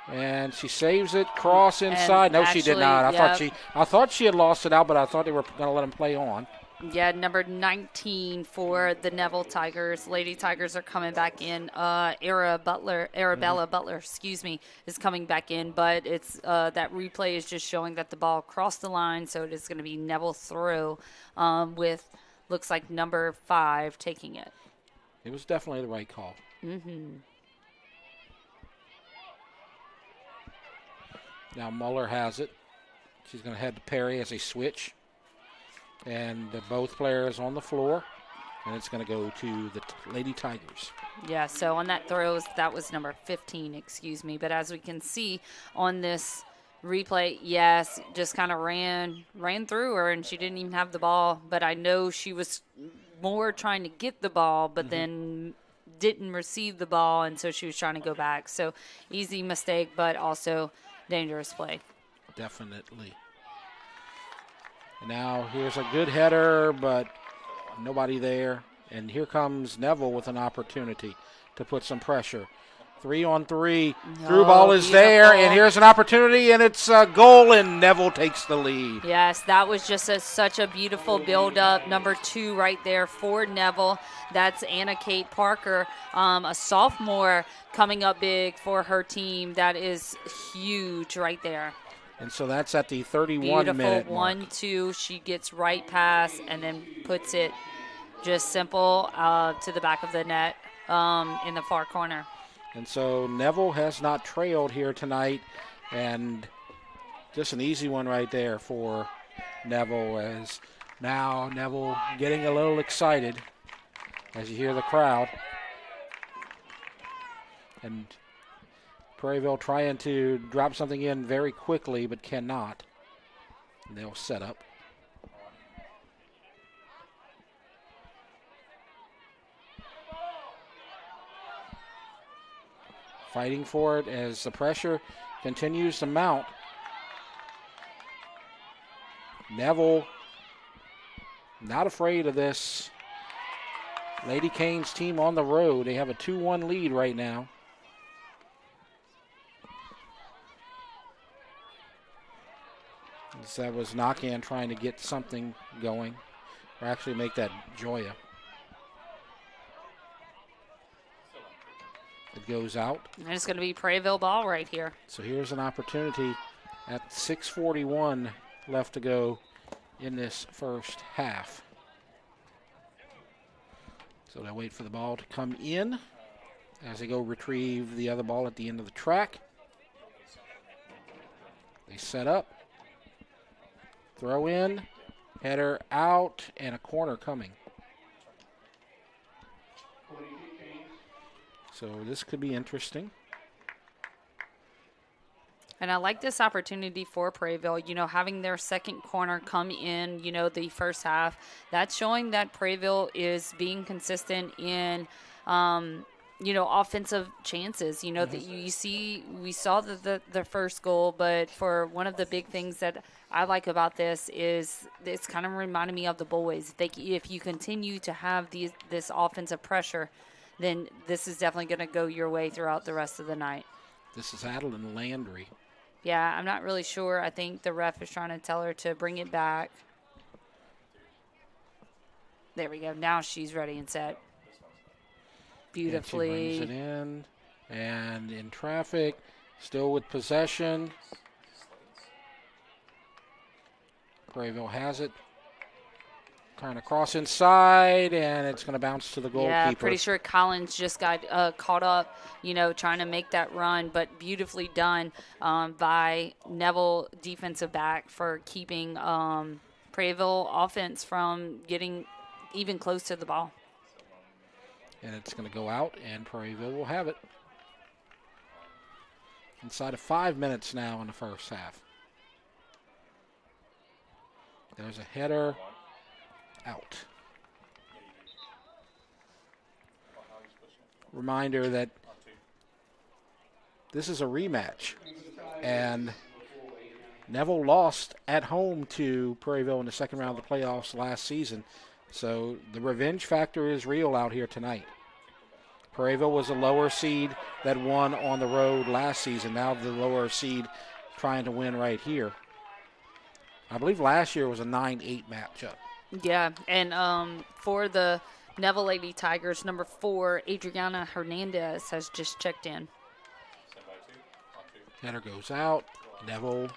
and she saves it. Cross inside. No, she did not. I thought she had lost it out, but I thought they were going to let him play on. Yeah, number 19 for the Neville Tigers. Lady Tigers are coming back in. Arabella Butler, is coming back in, but it's that replay is just showing that the ball crossed the line, so it is going to be Neville through with. Looks like number 5 taking it. It was definitely the right call. Mm-hmm. Now Muller has it. She's going to head to Perry as a switch. And both players on the floor. And it's going to go to the Lady Tigers. Yeah, so on that throw, that was number 15, But as we can see on this replay, yes, just kind of ran through her, and she didn't even have the ball. But I know she was more trying to get the ball, but then didn't receive the ball, and so she was trying to go back. So easy mistake, but also dangerous play. Definitely. And now here's a good header, but nobody there. And here comes Neville with an opportunity to put some pressure. 3-on-3. Through ball is there, and here's an opportunity, and it's a goal, and Neville takes the lead. Yes, that was just such a beautiful build-up. Number 2 right there for Neville. That's Anna Kate Parker, a sophomore coming up big for her team. That is huge right there. And so that's at the 31-minute mark. Beautiful 1-2. She gets right past and then puts it just simple to the back of the net in the far corner. And so Neville has not trailed here tonight, and just an easy one right there for Neville, as now Neville getting a little excited as you hear the crowd. And Prairieville trying to drop something in very quickly, but cannot. And they'll set up. Fighting for it as the pressure continues to mount. Neville not afraid of this Lady Canes team on the road. They have a 2-1 lead right now. As that was Nakan trying to get something going, or actually make that Joya. It goes out. And it's going to be Prairieville ball right here. So here's an opportunity at 6:41 left to go in this first half. So they wait for the ball to come in as they go retrieve the other ball at the end of the track. They set up. Throw in, header out, and a corner coming. So this could be interesting. And I like this opportunity for Prairieville, you know, having their second corner come in, you know, the first half. That's showing that Prairieville is being consistent in, you know, offensive chances. You know, that you see, we saw the first goal, but for one of the big things that I like about this is it's kind of reminding me of the boys. If you continue to have this offensive pressure, then this is definitely going to go your way throughout the rest of the night. This is Adeline Landry. Yeah, I'm not really sure. I think the ref is trying to tell her to bring it back. There we go. Now she's ready and set. Beautifully. And she brings it in. And in traffic, still with possession. Prairieville has it. Trying to cross inside, and it's going to bounce to the goalkeeper. Yeah, pretty sure Collins just got caught up, trying to make that run, but beautifully done by Neville defensive back for keeping Prairieville offense from getting even close to the ball. And it's going to go out, and Prairieville will have it. Inside of 5 minutes now in the first half. There's a header. Out. Reminder that this is a rematch, and Neville lost at home to Prairieville in the second round of the playoffs last season, so the revenge factor is real out here tonight. Prairieville was a lower seed that won on the road last season. Now the lower seed trying to win right here. I believe last year was a 9-8 matchup. Yeah, and for the Neville Lady Tigers, number 4, Adriana Hernandez has just checked in. Header goes out. Neville.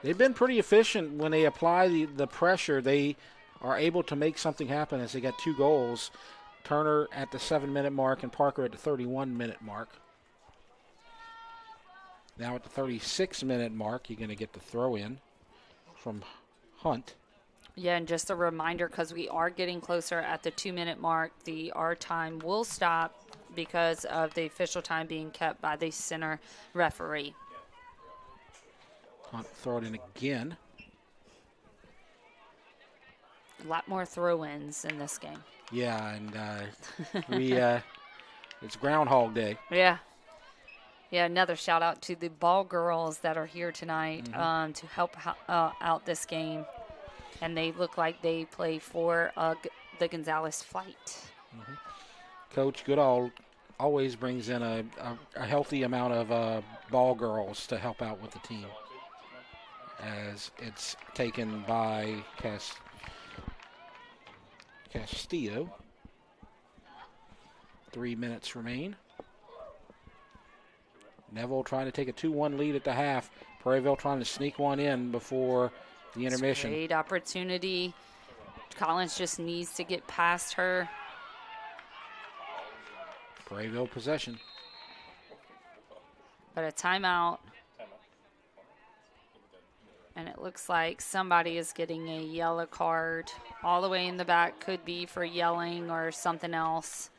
They've been pretty efficient when they apply the pressure. They are able to make something happen as they got 2 goals. Turner at the 7-minute mark and Parker at the 31-minute mark. Now at the 36-minute mark, you're going to get the throw in from Hunt. Yeah, and just a reminder, because we are getting closer at the 2-minute mark, our time will stop because of the official time being kept by the center referee. Hunt throw it in again. A lot more throw-ins in this game. Yeah, and it's Groundhog Day. Yeah. Yeah, another shout-out to the ball girls that are here tonight to help out this game. And they look like they play for the Gonzalez Flight. Coach Goodall always brings in a healthy amount of ball girls to help out with the team, as it's taken by Castillo. 3 minutes remain. Neville trying to take a 2-1 lead at the half. Prairieville trying to sneak one in before the intermission. Great opportunity. Collins just needs to get past her. Prairieville possession. But a timeout. And it looks like somebody is getting a yellow card. All the way in the back, could be for yelling or something else.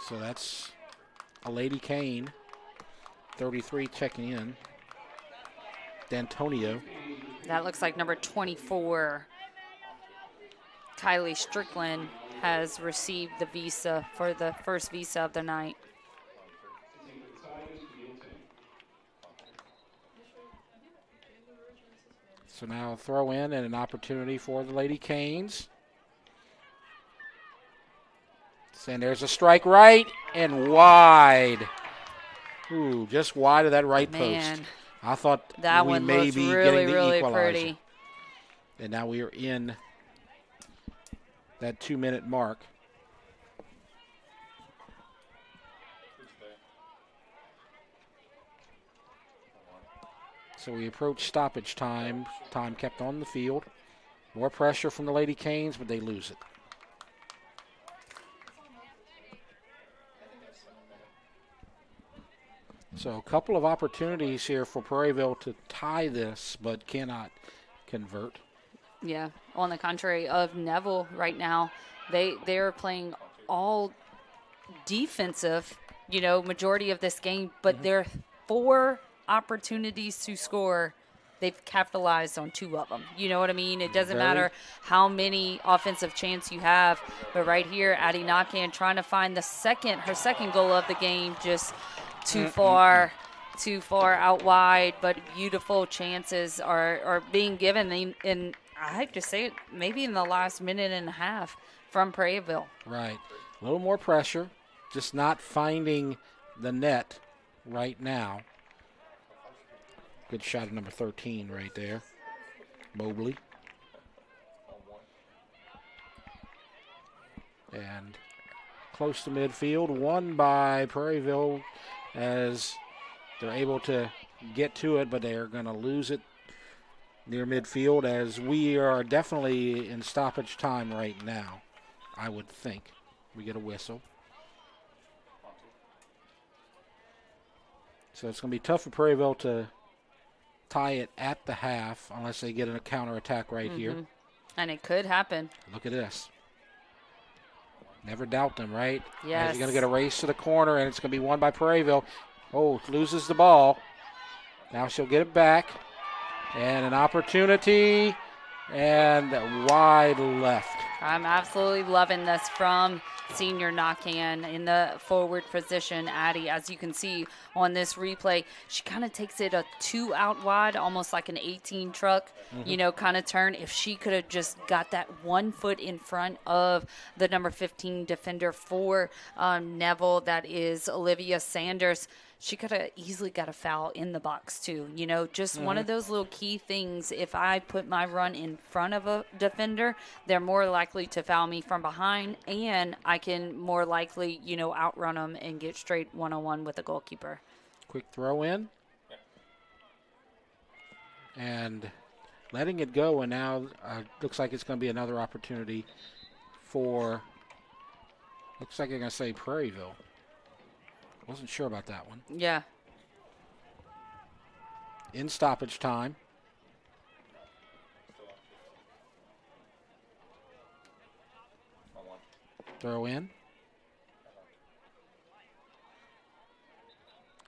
So that's a Lady Kane, 33, checking in. D'Antonio. That looks like number 24. Kylie Strickland has received the visa for the first visa of the night. So now a throw in and an opportunity for the Lady Canes. And there's a strike right and wide. Ooh, just wide of that right post. I thought that we one may looks be really, getting the really equalizer. pretty. And now we are in that 2-minute mark. So we approach stoppage time. Time kept on the field. More pressure from the Lady Canes, but they lose it. So a couple of opportunities here for Prairieville to tie this, but cannot convert. Yeah, on the contrary of Neville right now, they're playing all defensive, majority of this game, but there are 4 opportunities to score. They've capitalized on 2 of them. You know what I mean? It doesn't matter how many offensive chance you have, but right here, Addie Nakan trying to find her second goal of the game, just too far. too far out wide, but beautiful chances are being given in I hate to say it, maybe in the last minute and a half from Prairieville. Right. A little more pressure, just not finding the net right now. Good shot of number 13 right there. Mobley. And close to midfield, won by Prairieville as they're able to get to it, but they're going to lose it near midfield as we are definitely in stoppage time right now, I would think. We get a whistle. So it's going to be tough for Prairieville to tie it at the half unless they get a counterattack right here. And it could happen. Look at this. Never doubt them, right? Yes. He's going to get a race to the corner, and it's going to be won by Prairieville. Oh, loses the ball. Now she'll get it back. And an opportunity, and wide left. I'm absolutely loving this from senior Nakan in the forward position. Addie, as you can see on this replay, she kind of takes it a 2 out wide, almost like an 18 truck, you know, kind of turn. If she could have just got that 1 foot in front of the number 15 defender for Neville, that is Olivia Sanders, she could have easily got a foul in the box too. You know, just one of those little key things. If I put my run in front of a defender, they're more likely to foul me from behind, and I can more likely, you know, outrun them and get straight one-on-one with the goalkeeper. Quick throw in. And letting it go, and now looks like it's going to be another opportunity for, looks like they're going to say Prairieville. Wasn't sure about that one. Yeah. In stoppage time. Throw in.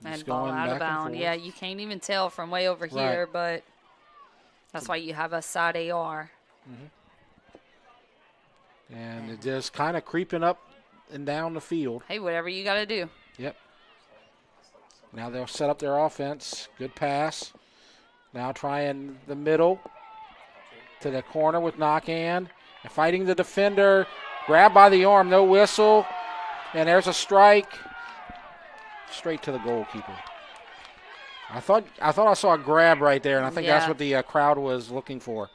And ball out of bounds. Yeah, you can't even tell from way over here, but that's why you have a side AR. And it just kind of creeping up and down the field. Hey, whatever you got to do. Yep. Now they'll set up their offense. Good pass. Now trying the middle to the corner with Nakan. And fighting the defender. Grabbed by the arm, no whistle. And there's a strike. Straight to the goalkeeper. I thought I saw a grab right there, and I think that's what the crowd was looking for.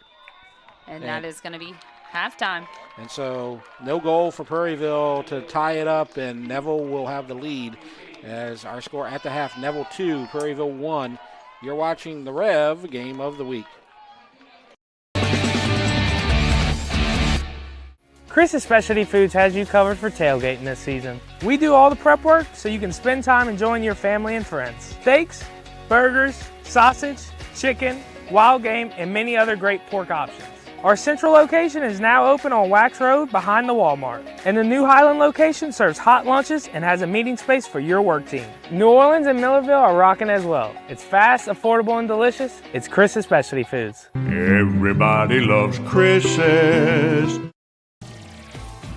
And that is going to be halftime. And so no goal for Prairieville to tie it up, and Neville will have the lead as our score at the half, Neville 2, Prairieville 1. You're watching the Rev Game of the Week. Chris's Specialty Foods has you covered for tailgating this season. We do all the prep work so you can spend time enjoying your family and friends. Steaks, burgers, sausage, chicken, wild game, and many other great pork options. Our central location is now open on Wax Road behind the Walmart. And the new Highland location serves hot lunches and has a meeting space for your work team. New Orleans and Millerville are rocking as well. It's fast, affordable, and delicious. It's Chris's Specialty Foods. Everybody loves Chris's.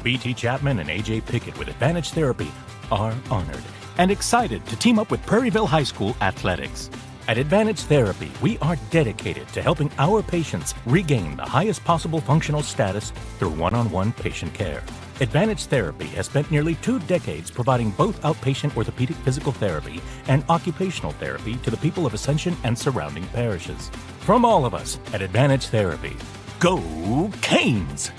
BT Chapman and AJ Pickett with Advantage Therapy are honored and excited to team up with Prairieville High School Athletics. At Advantage Therapy, we are dedicated to helping our patients regain the highest possible functional status through one-on-one patient care. Advantage Therapy has spent nearly 2 decades providing both outpatient orthopedic physical therapy and occupational therapy to the people of Ascension and surrounding parishes. From all of us at Advantage Therapy, go Canes!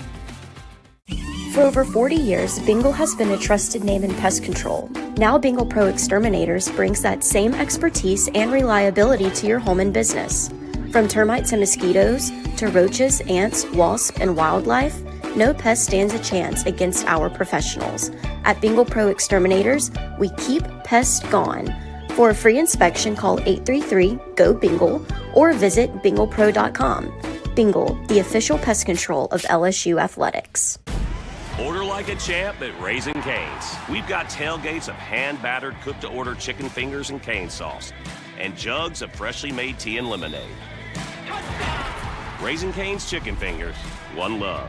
For over 40 years, Bingle has been a trusted name in pest control. Now Bingle Pro Exterminators brings that same expertise and reliability to your home and business. From termites and mosquitoes to roaches, ants, wasps, and wildlife, no pest stands a chance against our professionals. At Bingle Pro Exterminators, we keep pests gone. For a free inspection, call 833-GO-BINGLE or visit binglepro.com. Bingle, the official pest control of LSU Athletics. Order like a champ at Raising Cane's. We've got tailgates of hand-battered, cooked-to-order chicken fingers and cane sauce, and jugs of freshly made tea and lemonade. Raising Cane's chicken fingers, one love.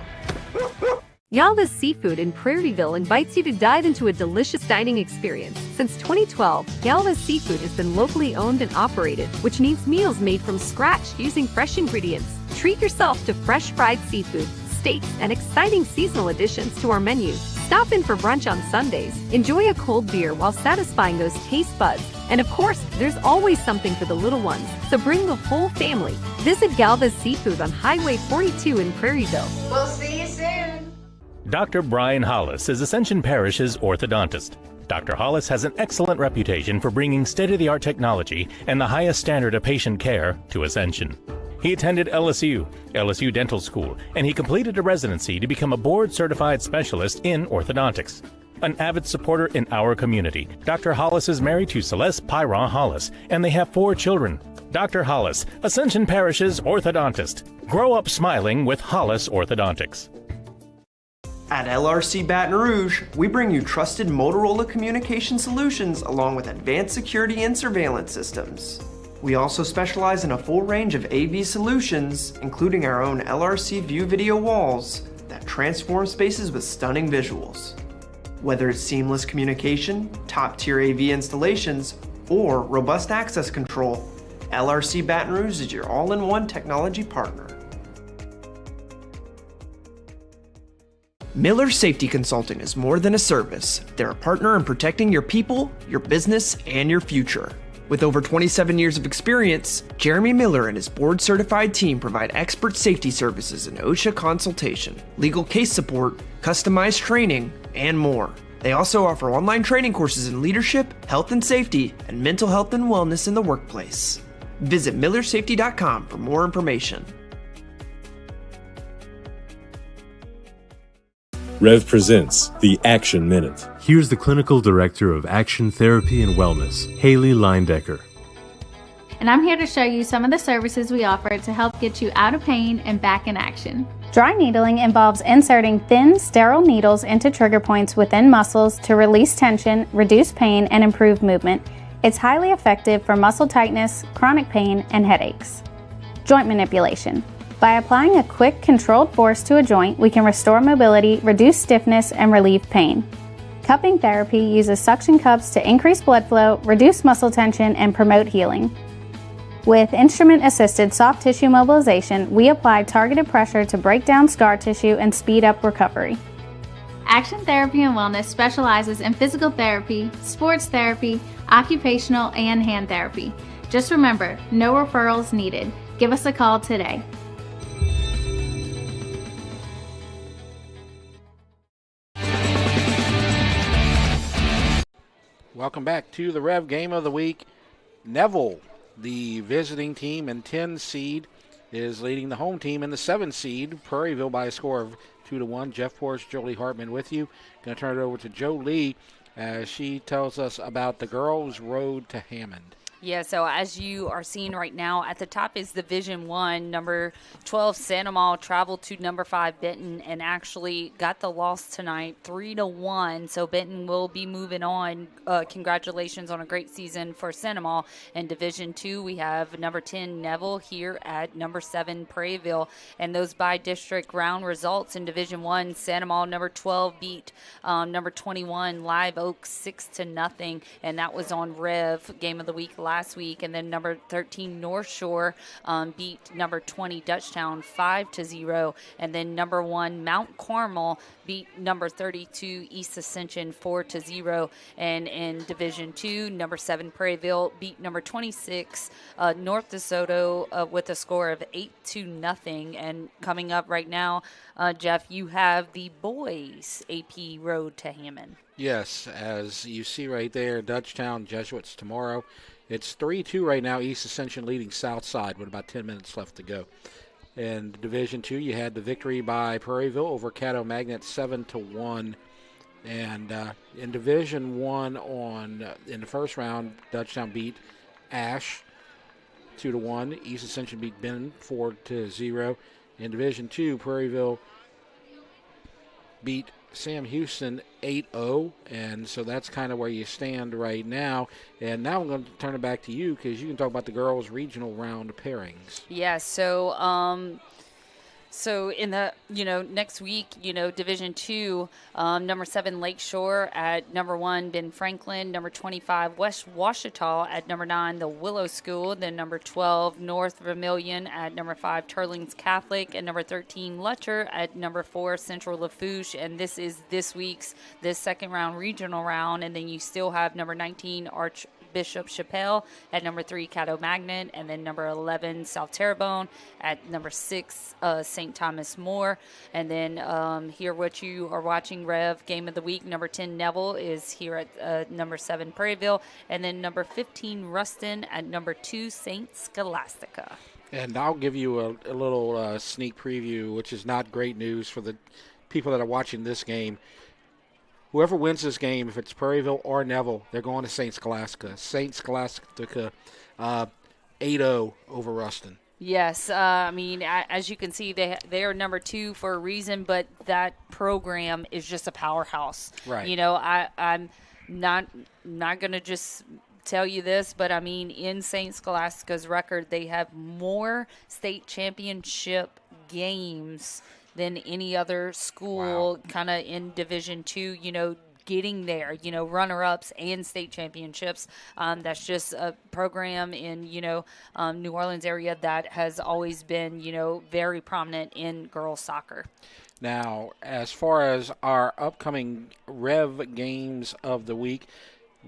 Yalva's Seafood in Prairieville invites you to dive into a delicious dining experience. Since 2012, Yalva's Seafood has been locally owned and operated, which means meals made from scratch using fresh ingredients. Treat yourself to fresh fried seafood, steaks, and exciting seasonal additions to our menu. Stop in for brunch on Sundays. Enjoy a cold beer while satisfying those taste buds. And of course, there's always something for the little ones, so bring the whole family. Visit Galva's Seafood on Highway 42 in Prairieville. We'll see you soon. Dr. Brian Hollis is Ascension Parish's orthodontist. Dr. Hollis has an excellent reputation for bringing state-of-the-art technology and the highest standard of patient care to Ascension. He attended LSU Dental School, and he completed a residency to become a board-certified specialist in orthodontics. An avid supporter in our community, Dr. Hollis is married to Celeste Pyron Hollis, and they have 4 children. Dr. Hollis, Ascension Parish's orthodontist. Grow up smiling with Hollis Orthodontics. At LRC Baton Rouge, we bring you trusted Motorola communication solutions along with advanced security and surveillance systems. We also specialize in a full range of AV solutions, including our own LRC View video walls that transform spaces with stunning visuals. Whether it's seamless communication, top-tier AV installations, or robust access control, LRC Baton Rouge is your all-in-one technology partner. Miller Safety Consulting is more than a service. They're a partner in protecting your people, your business, and your future. With over 27 years of experience, Jeremy Miller and his board-certified team provide expert safety services in OSHA consultation, legal case support, customized training, and more. They also offer online training courses in leadership, health and safety, and mental health and wellness in the workplace. Visit millersafety.com for more information. Rev presents the Action Minute. Here's the Clinical Director of Action Therapy and Wellness, Haley Leindecker. And I'm here to show you some of the services we offer to help get you out of pain and back in action. Dry needling involves inserting thin, sterile needles into trigger points within muscles to release tension, reduce pain, and improve movement. It's highly effective for muscle tightness, chronic pain, and headaches. Joint manipulation. By applying a quick, controlled force to a joint, we can restore mobility, reduce stiffness, and relieve pain. Cupping therapy uses suction cups to increase blood flow, reduce muscle tension, and promote healing. With instrument-assisted soft tissue mobilization, we apply targeted pressure to break down scar tissue and speed up recovery. Action Therapy and Wellness specializes in physical therapy, sports therapy, occupational, and hand therapy. Just remember, no referrals needed. Give us a call today. Welcome back to the Rev Game of the Week. Neville, the visiting team and 10 seed, is leading the home team in the 7 seed, Prairieville, by a score of 2-1. Jeff Porch, Jolie Hartman with you. Going to turn it over to Jolie as she tells us about the girls' road to Hammond. Yeah, so as you are seeing right now, at the top is Division 1. Number 12, Santa Maria, traveled to number 5, Benton, and actually got the loss tonight, 3-1. So Benton will be moving on. Congratulations on a great season for Santa Maria. In Division 2, we have number 10, Neville, here at number 7, Prairieville. And those by-district round results in Division 1, Santa Maria, number 12, beat number 21, Live Oak, 6-0. And that was on Rev, Game of the Week last week. And then number 13 North Shore beat number 20 Dutchtown 5-0, and then number 1 Mount Carmel beat number 32 East Ascension 4-0. And in Division 2, number 7 Prairieville beat number 26 North DeSoto with a score of 8-0. And coming up right now, Jeff, you have the boys AP Road to Hammond. Yes, as you see right there, Dutchtown Jesuits tomorrow. It's 3-2 right now, East Ascension leading Southside with about 10 minutes left to go. In Division 2, you had the victory by Prairieville over Caddo Magnet 7-1. And in Division 1 in the first round, Dutchtown beat Ash 2-1. East Ascension beat Benton 4-0. In Division 2, Prairieville beat Sam Houston 8-0, and so that's kind of where you stand right now. And now I'm going to turn it back to you because you can talk about the girls' regional round pairings. Yeah, so So in the, next week, Division II, number 7 Lakeshore at number 1 Ben Franklin, number 25 West Washita at number 9 the Willow School, then number 12 North Vermilion at number 5 Turlings Catholic, and number 13 Lutcher at number 4 Central Lafourche. And this is this second round regional round, and then you still have number 19 Archbishop Chappelle at number 3 Caddo Magnet, and then number 11 South Terrebonne at number 6 St. Thomas More. And then here what you are watching, Rev Game of the Week, number 10 Neville is here at number 7 Prairieville, and then number 15 Ruston at number 2 St. Scholastica. And I'll give you a little sneak preview, which is not great news for the people that are watching this game. Whoever wins this game, if it's Prairieville or Neville, they're going to St. Scholastica. St. Scholastica 8-0 over Ruston. Yes, as you can see, they are number 2 for a reason, but that program is just a powerhouse. Right. I'm not going to just tell you this, but in St. Scholastica's record, they have more state championship games than any other school. Wow. Kind of in Division II, getting there, runner-ups and state championships. That's just a program in, New Orleans area that has always been, very prominent in girls soccer. Now, as far as our upcoming Rev games of the week,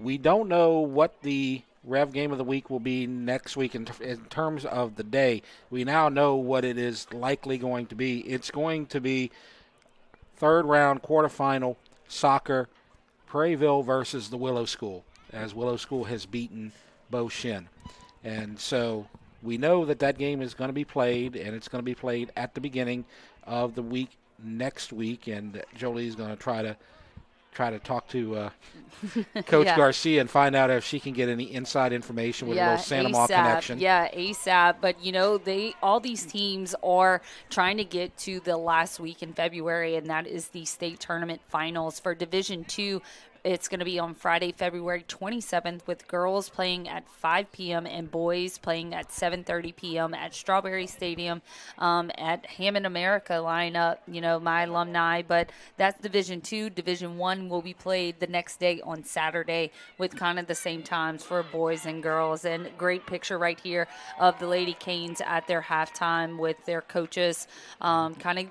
we don't know what the Rev game of the week will be next week in terms of the day. We now know what it is likely going to be. It's going to be third round quarterfinal soccer, Prairieville versus the Willow School, as Willow School has beaten Beau Chene. And so we know that game is going to be played, and it's going to be played at the beginning of the week next week. And Jolie's going to try to talk to Coach Garcia and find out if she can get any inside information with a little Santa Maria connection. Yeah, ASAP. But, all these teams are trying to get to the last week in February, and that is the state tournament finals. For Division II, it's going to be on Friday, February 27th, with girls playing at 5 p.m. and boys playing at 7:30 p.m. at Strawberry Stadium at Hammond America lineup, my alumni. But that's Division II. Division I will be played the next day on Saturday with kind of the same times for boys and girls. And great picture right here of the Lady Canes at their halftime with their coaches, kind of,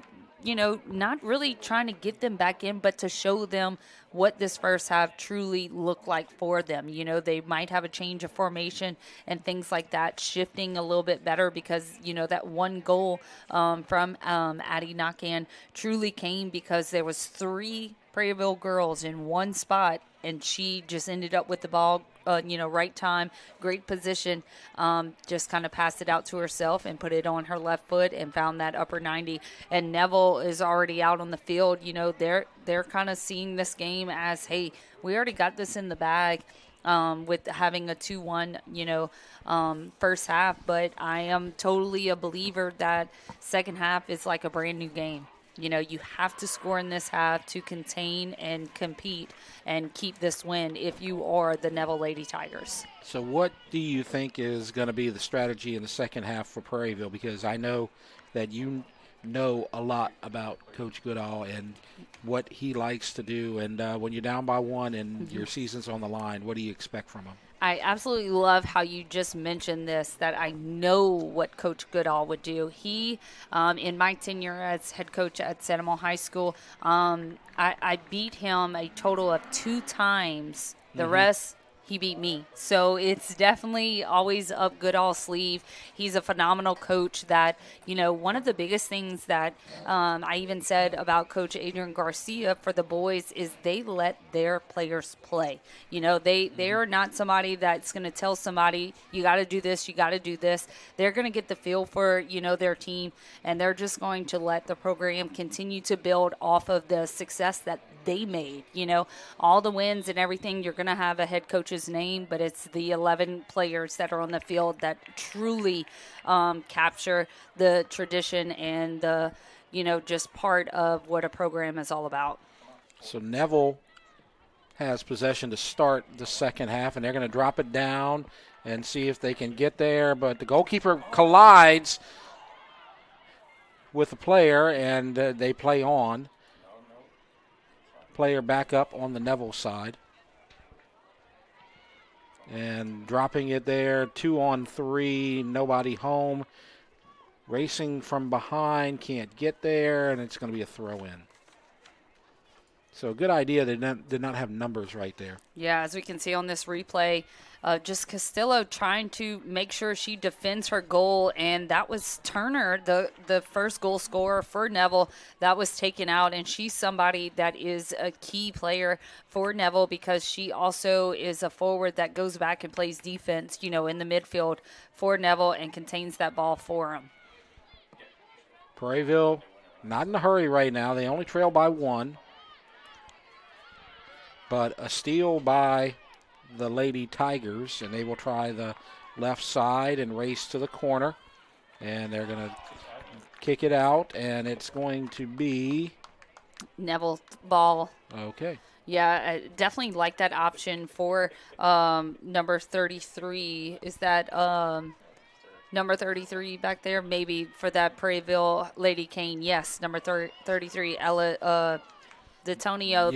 not really trying to get them back in, but to show them what this first half truly looked like for them. They might have a change of formation and things like that, shifting a little bit better because, that one goal from Addie Nakan truly came because there was 3 Prairieville girls in one spot, and she just ended up with the ball, right time, great position, just kind of passed it out to herself and put it on her left foot and found that upper 90. And Neville is already out on the field. They're kind of seeing this game as, hey, we already got this in the bag with having a 2-1, first half. But I am totally a believer that second half is like a brand new game. You have to score in this half to contain and compete and keep this win if you are the Neville Lady Tigers. So what do you think is going to be the strategy in the second half for Prairieville? Because I know that you know a lot about Coach Goodall and what he likes to do. And when you're down by 1 and your season's on the line, what do you expect from him? I absolutely love how you just mentioned this, that I know what Coach Goodall would do. He, in my tenure as head coach at Santa Maria High School, I beat him a total of 2 times. The rest, he beat me. So it's definitely always up Goodall's sleeve. He's a phenomenal coach that, one of the biggest things that I even said about Coach Adrian Garcia for the boys is they let their players play. They are not somebody that's going to tell somebody, you got to do this, you got to do this. They're going to get the feel for, their team, and they're just going to let the program continue to build off of the success that they made. All the wins and everything, you're going to have a head coach's name, but it's the 11 players that are on the field that truly capture the tradition and the, just part of what a program is all about. So Neville has possession to start the second half, and they're going to drop it down and see if they can get there, but the goalkeeper collides with the player, and they play on. Player back up on the Neville side. And dropping it there, 2-on-3, nobody home. Racing from behind, can't get there, and it's going to be a throw-in. So good idea. They did not have numbers right there. Yeah, as we can see on this replay, just Castillo trying to make sure she defends her goal, and that was Turner, the first goal scorer for Neville, that was taken out, and she's somebody that is a key player for Neville because she also is a forward that goes back and plays defense, in the midfield for Neville and contains that ball for him. Prairieville not in a hurry right now. They only trail by 1. But a steal by the Lady Tigers, and they will try the left side and race to the corner. And they're going to kick it out, and it's going to be Neville ball. Okay. Yeah, I definitely like that option for number 33. Is that number 33 back there? Maybe for that Prairieville Lady Cane. Yes, number 33, Ella D'Antonio,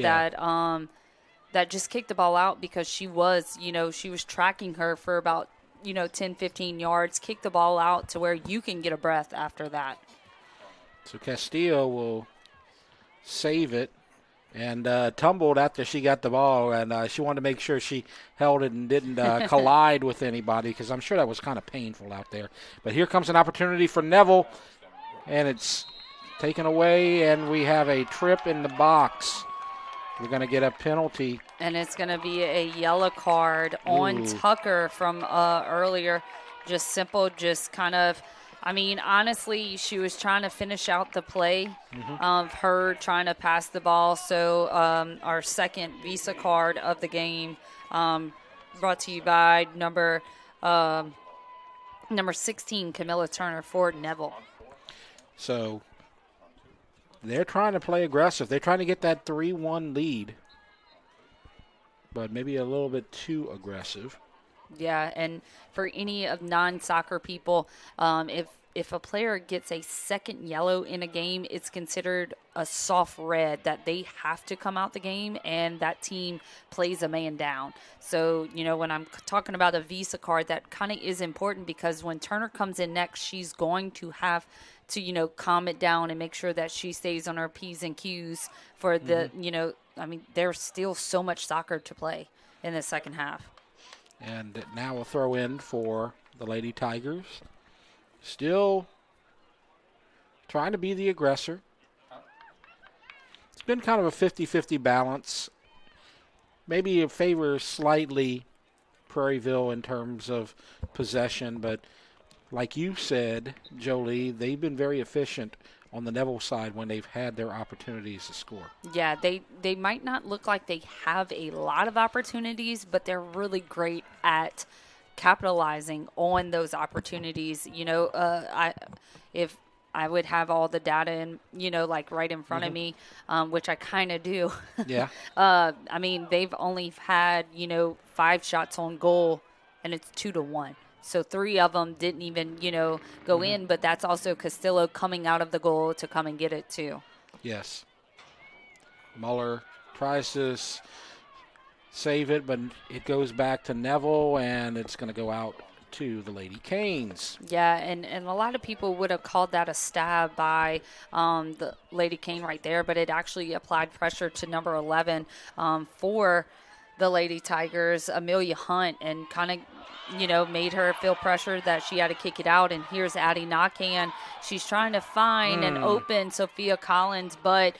that just kicked the ball out because she was tracking her for about, 10, 15 yards, kicked the ball out to where you can get a breath after that. So Castillo will save it and tumbled after she got the ball, and she wanted to make sure she held it and didn't collide with anybody because I'm sure that was kind of painful out there. But here comes an opportunity for Neville, and it's taken away, and we have a trip in the box. We're going to get a penalty. And it's going to be a yellow card on Tucker from earlier. Just kind of, honestly, she was trying to finish out the play of her trying to pass the ball. So our second Visa card of the game brought to you by number 16, Camilla Turner for Neville. So they're trying to play aggressive. They're trying to get that 3-1 lead, but maybe a little bit too aggressive. Yeah, and for any of non-soccer people, if a player gets a second yellow in a game, it's considered a soft red that they have to come out the game, and that team plays a man down. So, when I'm talking about a Visa card, that kind of is important because when Turner comes in next, she's going to have to, calm it down and make sure that she stays on her P's and Q's for the, there's still so much soccer to play in the second half. And now we'll throw in for the Lady Tigers. Still trying to be the aggressor. It's been kind of a 50-50 balance. Maybe it favors slightly Prairieville in terms of possession, but like you said, Jolie, they've been very efficient on the Neville side when they've had their opportunities to score. Yeah, they might not look like they have a lot of opportunities, but they're really great at capitalizing on those opportunities. If I would have all the data in, right in front of me, which I kind of do. Yeah. They've only had, 5 shots on goal, and it's 2-1. So 3 of them didn't even, go in, but that's also Castillo coming out of the goal to come and get it too. Yes. Muller tries to save it, but it goes back to Neville, and it's going to go out to the Lady Canes. Yeah, and a lot of people would have called that a stab by the Lady Cane right there, but it actually applied pressure to number 11 for the Lady Tigers, Amelia Hunt, and kind of, made her feel pressure that she had to kick it out. And here's Addie Knockhand. She's trying to find and open Sophia Collins, but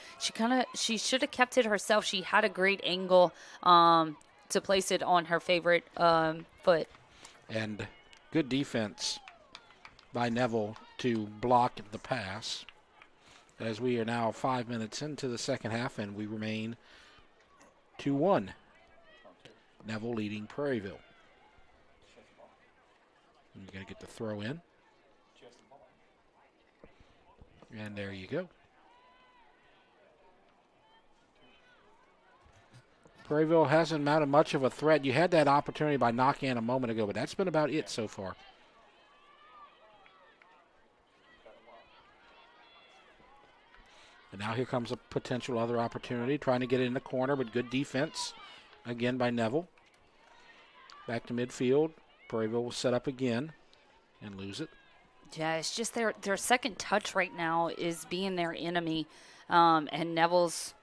she should have kept it herself. She had a great angle to place it on her favorite foot. And good defense by Neville to block the pass, as we are now 5 minutes into the second half, and we remain 2-1. Neville leading Prairieville. And you're going to get the throw in. And there you go. Prairieville hasn't mounted much of a threat. You had that opportunity by Knockhand a moment ago, but that's been about it so far. And now here comes a potential other opportunity, trying to get in the corner, but good defense again by Neville. Back to midfield. Prairieville will set up again and lose it. Yeah, it's just their second touch right now is being their enemy. And Neville's,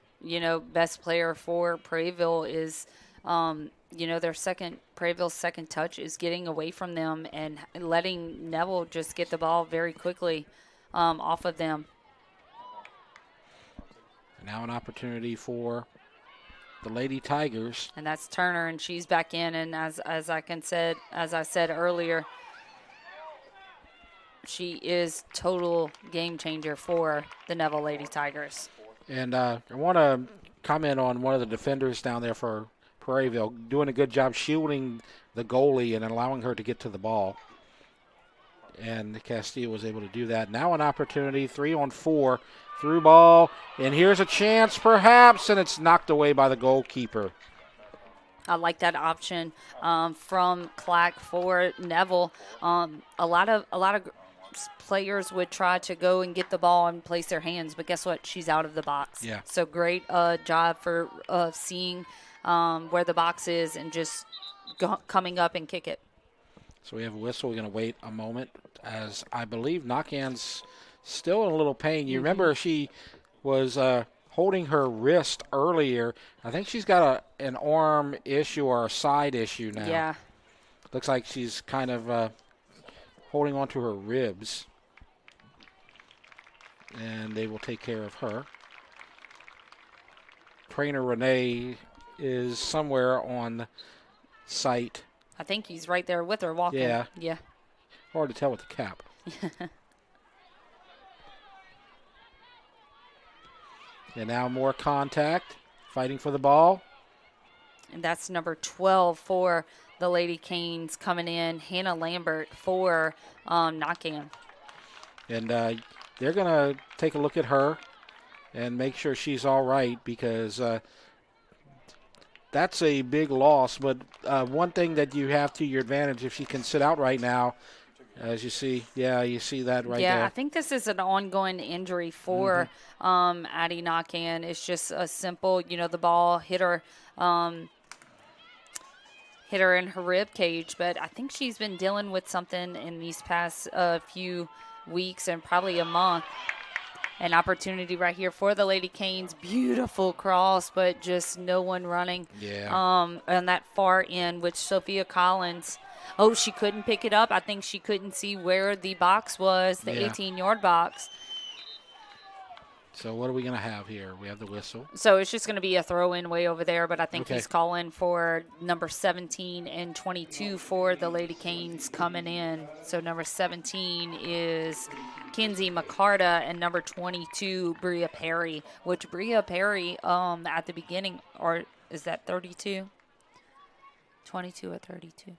best player for Prairieville is, Prairieville's second touch is getting away from them and letting Neville just get the ball very quickly off of them. Now an opportunity for the Lady Tigers. And that's Turner, and she's back in. And as I said earlier, she is total game changer for the Neville Lady Tigers. And I want to comment on one of the defenders down there for Prairieville, doing a good job shielding the goalie and allowing her to get to the ball. And Castillo was able to do that. Now an opportunity, 3-on-4, through ball, and here's a chance perhaps, and it's knocked away by the goalkeeper. I like that option from Clack for Neville. A lot of players would try to go and get the ball and place their hands, but guess what? She's out of the box. Yeah. So great job for seeing where the box is and just coming up and kick it. So we have a whistle. We're going to wait a moment as I believe Knockan's still in a little pain. You remember she was holding her wrist earlier. I think she's got an arm issue or a side issue now. Yeah. Looks like she's kind of holding on to her ribs. And they will take care of her. Trainer Renee is somewhere on site. I think he's right there with her walking. Yeah. Hard to tell with the cap. And now more contact, fighting for the ball. And that's number 12 for the Lady Canes coming in, Hannah Lambert for Knockan. And they're going to take a look at her and make sure she's all right, because that's a big loss. But one thing that you have to your advantage, if she can sit out right now, as you see, you see that right there. Yeah, I think this is an ongoing injury for Addie Knockan. It's just a simple, the ball hit her in her rib cage. But I think she's been dealing with something in these past few weeks and probably a month. An opportunity right here for the Lady Canes. Beautiful cross, but just no one running. Yeah. On that far end, which Sophia Collins. Oh, she couldn't pick it up. I think she couldn't see where the box was, the 18-yard box. So what are we going to have here? We have the whistle. So it's just going to be a throw-in way over there, but I think he's calling for number 17 and 22 for the Lady Canes coming in. So number 17 is Kinsey McCarta and number 22, Bria Perry, which Bria Perry at the beginning, or is that 32? 22 or 32?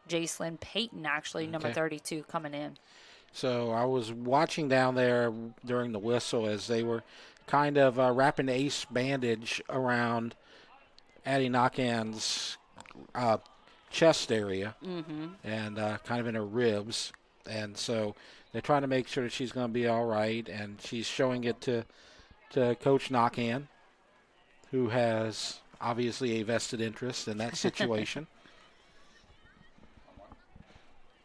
Jacelyn Payton, actually, number 32, coming in. So I was watching down there during the whistle as they were kind of wrapping ace bandage around Addie Knockan's chest area and kind of in her ribs. And so they're trying to make sure that she's going to be all right, and she's showing it to Coach Knockan, who has obviously a vested interest in that situation.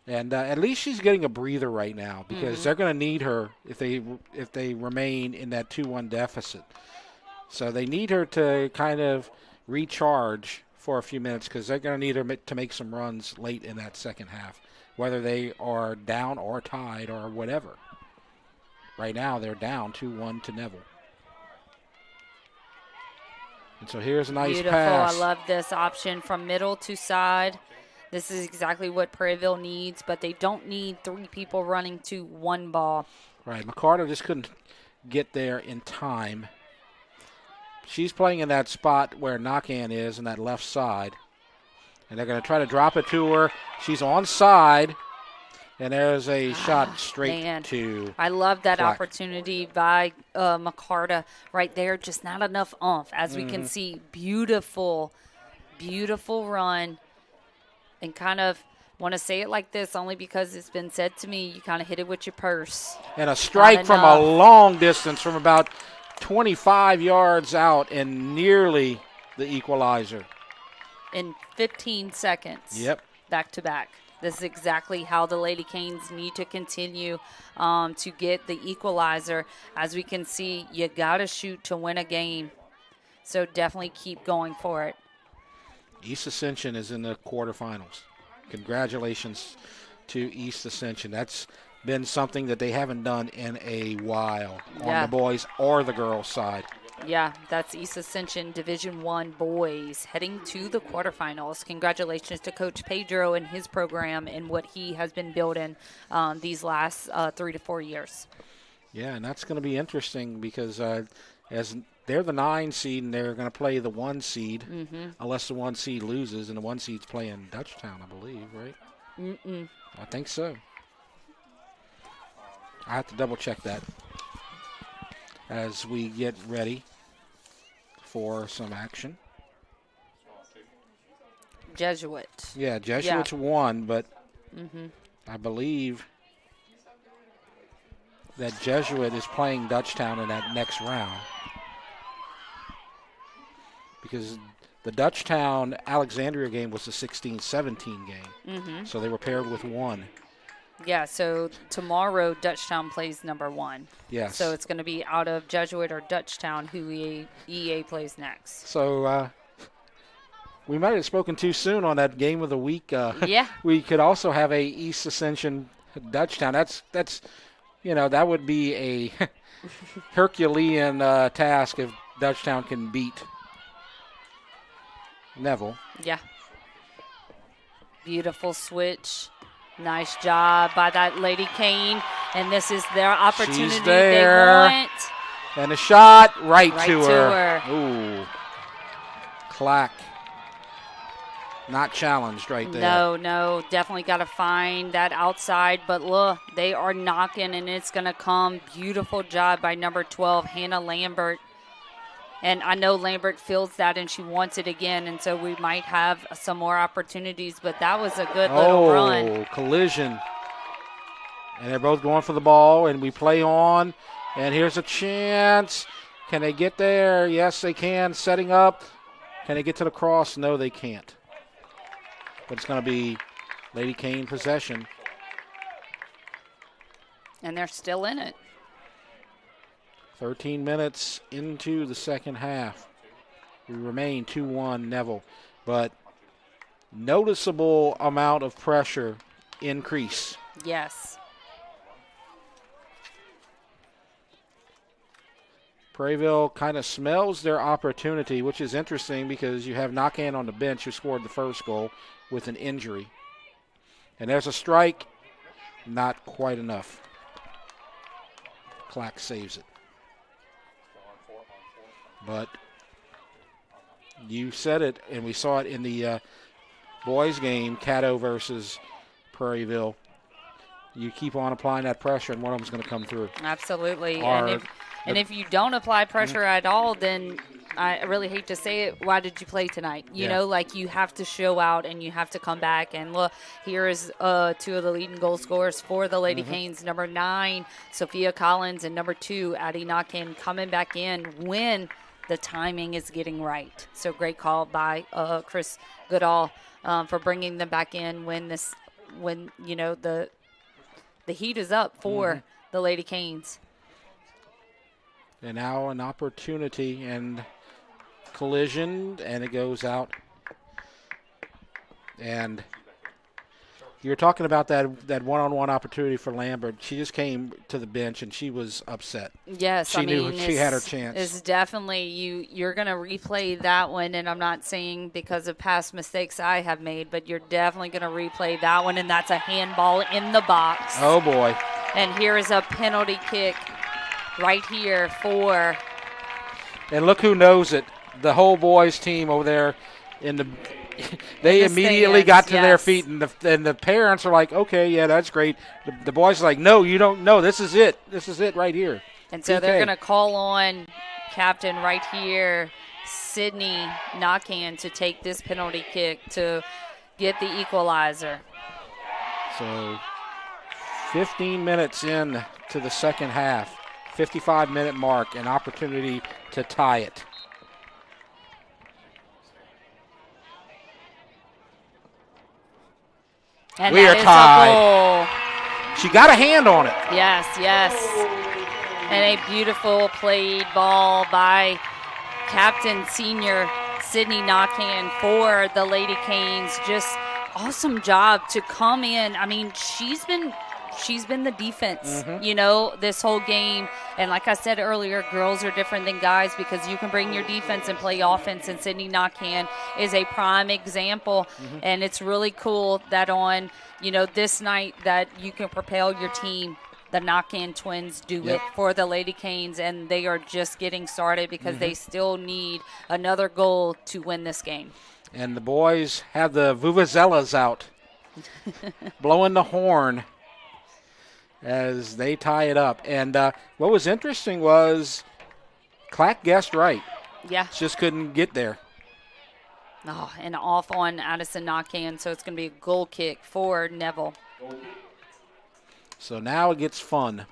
And at least she's getting a breather right now, because they're going to need her if they remain in that 2-1 deficit. So they need her to kind of recharge for a few minutes, because they're going to need her to make some runs late in that second half, whether they are down or tied or whatever. Right now they're down 2-1 to Neville. And so here's a nice pass. I love this option from middle to side. This is exactly what Prairieville needs, but they don't need 3 people running to one ball. Right. McCarter just couldn't get there in time. She's playing in that spot where Knockan is on that left side. And they're going to try to drop it to her. She's onside. And there's a shot straight to I love that Black. Opportunity by McCarta right there. Just not enough oomph. As we can see, beautiful, beautiful run. And kind of Want to say it like this only because it's been said to me, you kind of hit it with your purse. And a strike from a long distance from about 25 yards out and nearly the equalizer. In 15 seconds. Yep. Back to back. This is exactly how the Lady Canes need to continue to get the equalizer. As we can see, you got to shoot to win a game. So definitely keep going for it. East Ascension is in the quarterfinals. Congratulations to East Ascension. That's been something that they haven't done in a while on the boys or the girls side. Yeah, that's East Ascension Division I boys heading to the quarterfinals. Congratulations to Coach Pedro and his program and what he has been building these last 3 to 4 years. Yeah, and that's going to be interesting because as they're the 9 seed and they're going to play the 1 seed unless the 1 seed loses, and the 1 seed's playing Dutchtown, I believe, right? I think so. I have to double check that as we get ready for some action. Jesuit. Yeah, Jesuits won, but I believe that Jesuit is playing Dutchtown in that next round because the Dutchtown Alexandria game was the 16-17 game, so they were paired with 1. Yeah, so tomorrow Dutchtown plays number 1. Yes. So it's going to be out of Jesuit or Dutchtown who EA plays next. So we might have spoken too soon on that game of the week. Yeah. We could also have a East Ascension Dutchtown. That's that would be a Herculean task if Dutchtown can beat Neville. Yeah. Beautiful switch. Nice job by that Lady Cane, and this is their opportunity. She's there. They want. And a shot right to her. Ooh. Clack. Not challenged right there. No, definitely got to find that outside, but look, they are knocking, and it's going to come. Beautiful job by number 12, Hannah Lambert. And I know Lambert feels that, and she wants it again, and so we might have some more opportunities, but that was a good little run. Oh, collision. And they're both going for the ball, and we play on, and here's a chance. Can they get there? Yes, they can. Setting up. Can they get to the cross? No, they can't. But it's going to be Lady Cane possession. And they're still in it. 13 minutes into the second half. We remain 2-1 Neville, but noticeable amount of pressure increase. Yes. Prairieville kind of smells their opportunity, which is interesting because you have Knockan on the bench who scored the first goal with an injury. And there's a strike, not quite enough. Clack saves it. But you said it, and we saw it in the boys' game, Caddo versus Prairieville. You keep on applying that pressure, and one of them's going to come through. Absolutely. And if you don't apply pressure at all, then I really hate to say it, why did you play tonight? You know, like you have to show out and you have to come back. And look, here is 2 of the leading goal scorers for the Lady Canes. Number 9, Sophia Collins, and number 2, Addie Knockan, coming back in when the timing is getting right. So great call by Chris Goodall for bringing them back in when you know the heat is up for the Lady Canes. And now an opportunity and collision, and it goes out. And you're talking about that one-on-one opportunity for Lambert. She just came to the bench, and she was upset. Yes, she knew she had her chance. It's definitely you're going to replay that one, and I'm not saying because of past mistakes I have made, but you're definitely going to replay that one, and that's a handball in the box. Oh, boy. And here is a penalty kick right here for. And look who knows it. The whole boys team over there they immediately got to their feet, and the parents are like, okay, yeah, that's great. The boys are like, no, you don't know. This is it. This is it right here. And so they're going to call on captain right here, Sydney Knockan, to take this penalty kick to get the equalizer. So 15 minutes in to the second half, 55-minute mark, an opportunity to tie it. And we are tied. She got a hand on it. Yes, yes. And a beautiful played ball by Captain Senior Sydney Knockhand for the Lady Canes. Just awesome job to come in. I mean, she's been the defense, you know, this whole game. And like I said earlier, girls are different than guys because you can bring your defense and play offense, and Sydney Knockhand is a prime example. And it's really cool that on, you know, this night that you can propel your team. The Knockhand twins do it for the Lady Canes, and they are just getting started because they still need another goal to win this game. And the boys have the vuvuzelas out, blowing the horn as they tie it up. And what was interesting was Clack guessed right. Yeah. Just couldn't get there. Oh, and off on Addison Knockhand, so it's going to be a goal kick for Neville. So now it gets fun.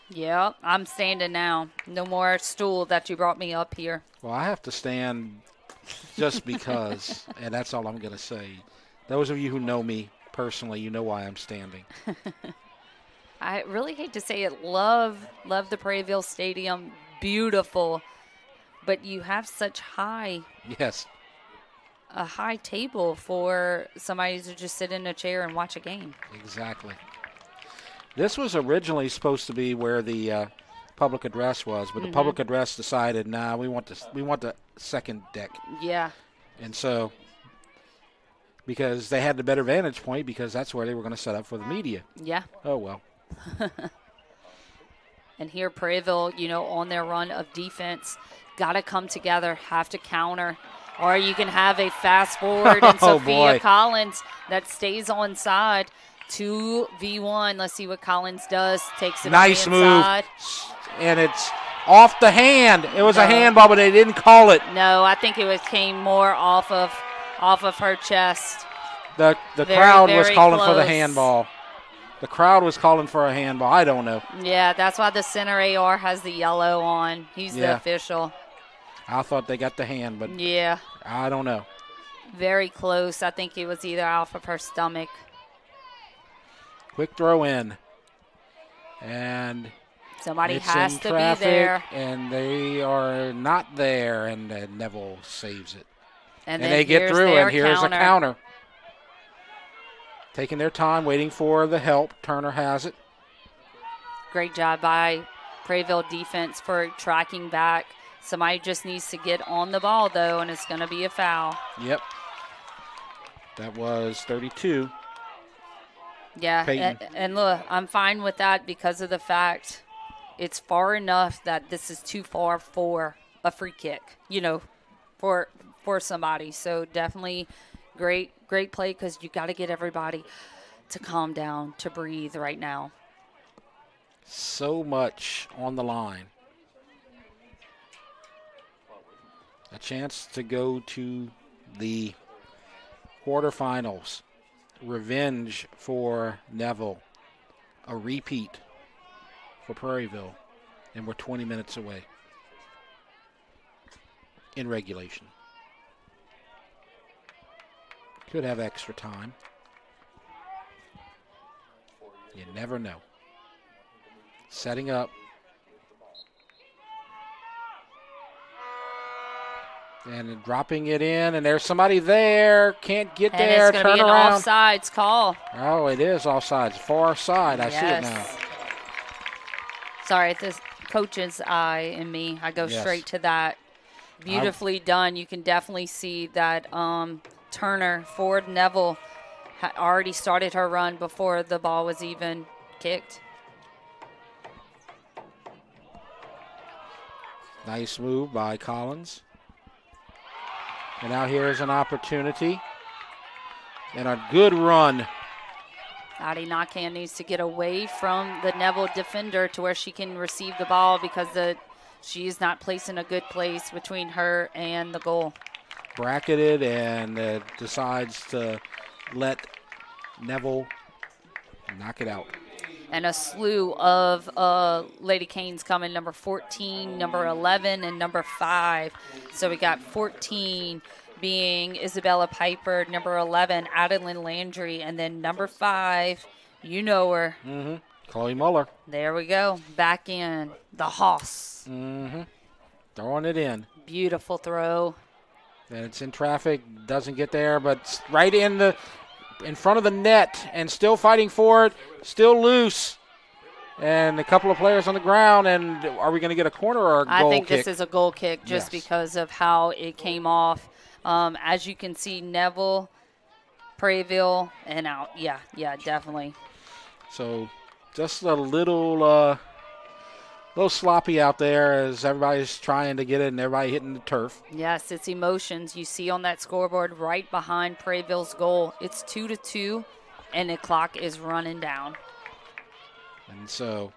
Yeah, I'm standing now. No more stool that you brought me up here. Well, I have to stand just because, and that's all I'm going to say. Those of you who know me personally, you know why I'm standing. I really hate to say it. Love the Prairieville Stadium. Beautiful. But you have such a high table for somebody to just sit in a chair and watch a game. Exactly. This was originally supposed to be where the public address was, but the public address decided, nah, we want the second deck. Yeah. And so, because they had the better vantage point, because that's where they were going to set up for the media. Yeah. Oh, well. And here Prairieville, you know, on their run of defense, got to come together, have to counter. Or you can have a fast forward and Sophia Collins that stays on side. 2v1. Let's see what Collins does. Takes it nice on the move. inside. And it's off the hand. It was a handball, but they didn't call it. No, I think it came more off of her chest. The crowd was calling for the handball. The crowd was calling for a handball. I don't know. Yeah, that's why the center AR has the yellow on. He's the official. I thought they got the hand, but yeah, I don't know. Very close. I think it was either off of her stomach. Quick throw in. And somebody has to be there. And they are not there, and Neville saves it. And they get through, and here's a counter. Taking their time, waiting for the help. Turner has it. Great job by Prairieville defense for tracking back. Somebody just needs to get on the ball, though, and it's going to be a foul. Yep. That was 32. Yeah, and look, I'm fine with that because of the fact it's far enough that this is too far for a free kick, you know, for somebody. So definitely great play because you got to get everybody to calm down, to breathe right now. So much on the line. A chance to go to the quarterfinals. Revenge for Neville. A repeat for Prairieville. And we're 20 minutes away in regulation. Could have extra time. You never know. Setting up. And dropping it in, and there's somebody there. Can't get and there. It's going to be an offsides call. Oh, it is offsides. Far side. I see it now. Sorry, this coach's eye in me. I go straight to that. Beautifully done. You can definitely see that Turner, Ford Neville, had already started her run before the ball was even kicked. Nice move by Collins. And now here's an opportunity. And a good run. Addie Knockhand needs to get away from the Neville defender to where she can receive the ball because she is not placed in a good place between her and the goal. Bracketed and decides to let Neville knock it out. And a slew of Lady Canes coming, number 14, number 11, and number 5. So we got 14 being Isabella Piper, number 11, Adeline Landry, and then number 5, you know her. Chloe Muller. There we go. Back in. The Hoss. Throwing it in. Beautiful throw. And it's in traffic. Doesn't get there, but right in front of the net and still fighting for it. Still loose. And a couple of players on the ground. And are we going to get a corner or a goal kick? I think this is a goal kick just because of how it came off. As you can see, Neville, Prairieville, and out. Yeah, definitely. So just a little sloppy out there as everybody's trying to get it and everybody hitting the turf. Yes, it's emotions. You see on that scoreboard right behind Prairieville's goal, it's 2-2, and the clock is running down. And so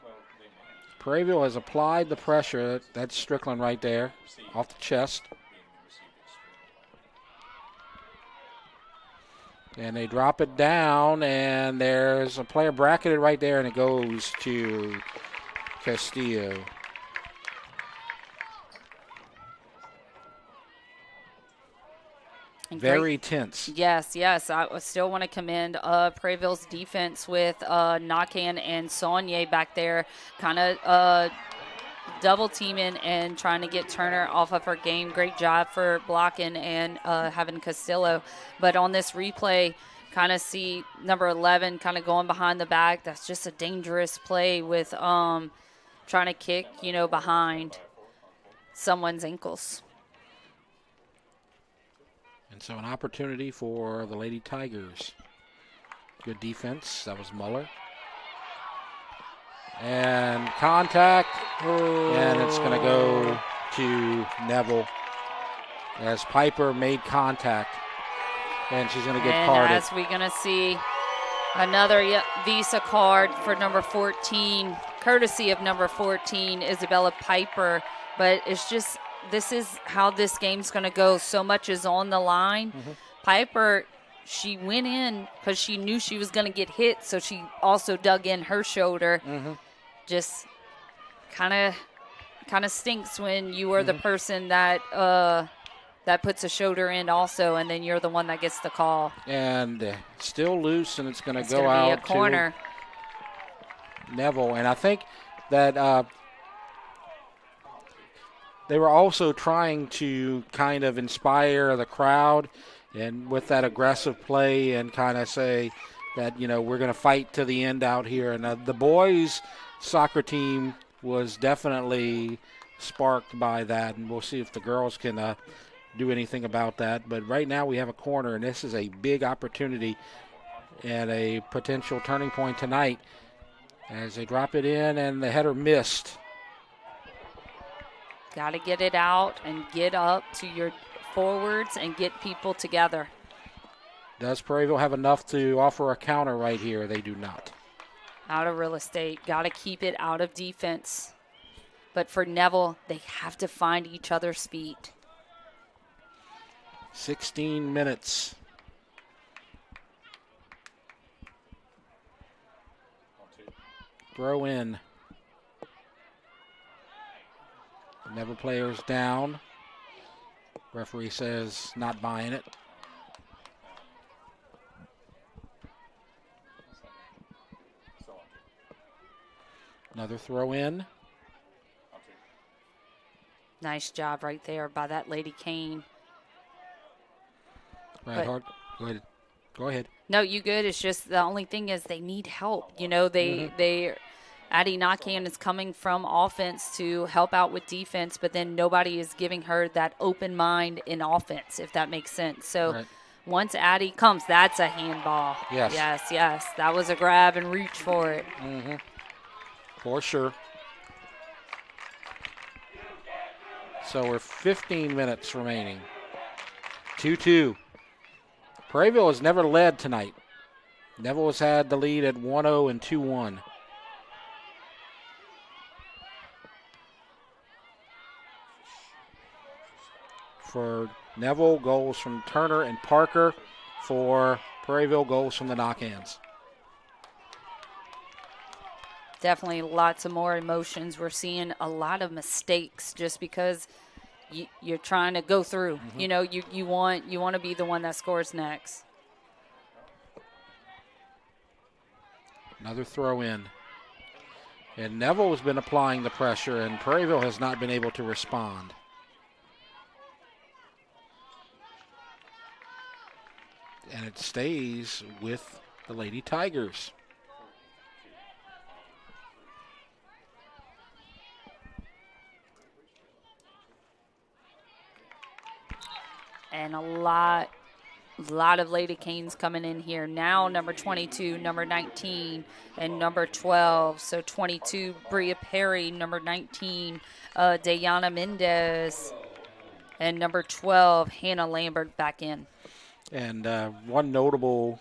Prairieville has applied the pressure. That's Strickland right there off the chest. And they drop it down, and there's a player bracketed right there, and it goes to Castillo. Very tense. Yes. I still want to commend Prairieville's defense with Nakan and Saunier back there, kind of double teaming and trying to get Turner off of her game. Great job for blocking and having Castillo. But on this replay, kind of see number 11 kind of going behind the back. That's just a dangerous play with trying to kick, behind someone's ankles. And so an opportunity for the Lady Tigers. Good defense. That was Muller. And contact. And it's going to go to Neville as Piper made contact. And she's going to get carded. As we're going to see another Visa card for number 14, courtesy of number 14, Isabella Piper. But it's just, this is how this game's going to go. So much is on the line. Piper, she went in because she knew she was going to get hit, so she also dug in her shoulder. Just kind of stinks when you are the person that that puts a shoulder in also, and then you're the one that gets the call. And still loose, and it's going to go be out a corner to Neville. And I think that they were also trying to kind of inspire the crowd and with that aggressive play and kind of say that, we're going to fight to the end out here. And the boys' soccer team was definitely sparked by that, and we'll see if the girls can do anything about that. But right now we have a corner, and this is a big opportunity and a potential turning point tonight as they drop it in, and the header missed. Got to get it out and get up to your forwards and get people together. Does Prairieville have enough to offer a counter right here? They do not. Out of real estate. Got to keep it out of defense. But for Neville, they have to find each other's feet. 16 minutes. Throw in. Neville players down. Referee says not buying it. Another throw in. Nice job right there by that Lady Cane. Right, Hart. Go ahead. No, you good. It's just the only thing is they need help. Addie Nakan is coming from offense to help out with defense, but then nobody is giving her that open mind in offense, if that makes sense. So once Addie comes, that's a handball. Yes. That was a grab and reach for it. For sure. So we're 15 minutes remaining. 2-2. Prairieville has never led tonight. Neville has had the lead at 1-0 and 2-1. For Neville, goals from Turner and Parker. For Prairieville, goals from the Knockhands. Definitely lots of more emotions. We're seeing a lot of mistakes just because you're trying to go through. You know, you want to be the one that scores next. Another throw in. And Neville has been applying the pressure, and Prairieville has not been able to respond. And it stays with the Lady Tigers. And a lot of Lady Canes coming in here. Now number 22, number 19, and number 12. So 22, Bria Perry, number 19, Dayana Mendez, and number 12, Hannah Lambert back in. And one notable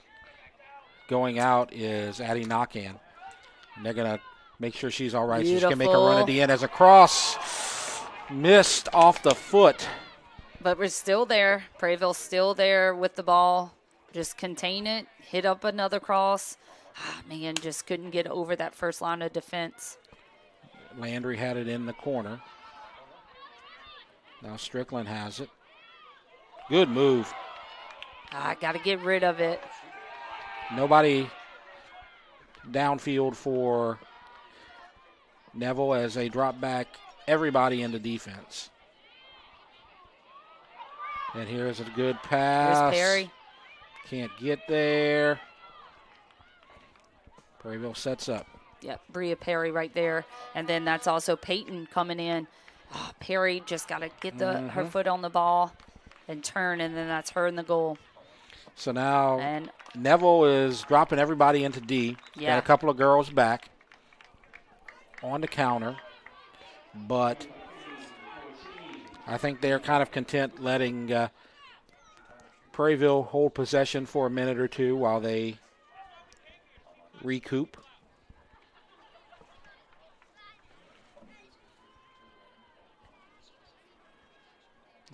going out is Addie Knockan. And they're going to make sure she's all right. Beautiful. So she can make a run at the end as a cross. Missed off the foot. But we're still there. Prairieville's still there with the ball. Just contain it, hit up another cross. Man, just couldn't get over that first line of defense. Landry had it in the corner. Now Strickland has it. Good move. I got to get rid of it. Nobody downfield for Neville as they drop back everybody into defense. And here's a good pass. Here's Perry. Can't get there. Prairieville sets up. Yep, Bria Perry right there. And then that's also Peyton coming in. Oh, Perry just got to get her foot on the ball and turn, and then that's her in the goal. So now Neville is dropping everybody into D. Yeah. Got a couple of girls back on the counter. But I think they're kind of content letting Prairieville hold possession for a minute or two while they recoup.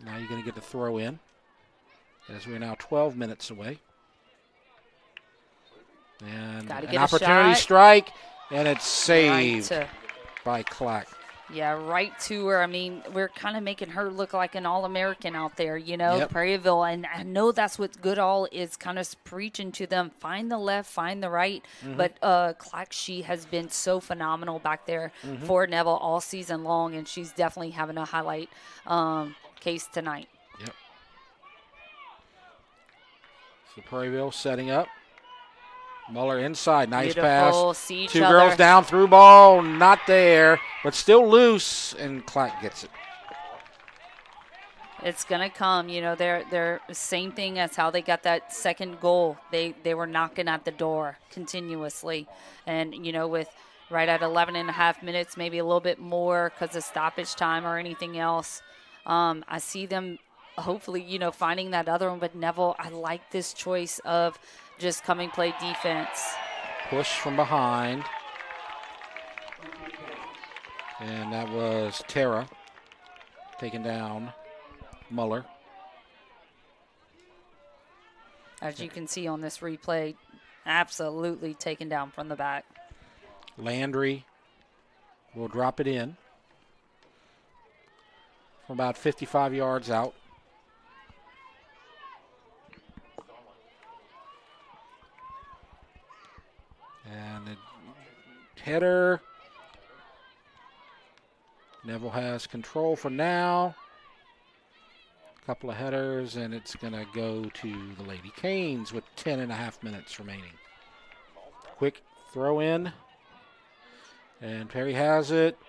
Now you're going to get the throw in as we're now 12 minutes away. And an opportunity strike, and it's saved by Clack. Yeah, right to her. I mean, we're kind of making her look like an All-American out there, you know, Prairieville. And I know that's what Goodall is kind of preaching to them. Find the left, find the right. But Clack, she has been so phenomenal back there for Neville all season long, and she's definitely having a highlight case tonight. Yep. So Prairieville setting up. Muller inside, nice pass. See Two girls down, through ball, not there, but still loose, and Clack gets it. It's gonna come, you know. They're the same thing as how they got that second goal. They were knocking at the door continuously, and you know, with right at 11 and a half minutes, maybe a little bit more because of stoppage time or anything else. I see them hopefully, you know, finding that other one. But Neville, I like this choice of just coming play defense. Push from behind. And that was Tara taking down Muller. As you can see on this replay, absolutely taken down from the back. Landry will drop it in from about 55 yards out. And the header. Neville has control for now. A couple of headers, and it's going to go to the Lady Canes with 10 and a half minutes remaining. Quick throw in. And Perry has it.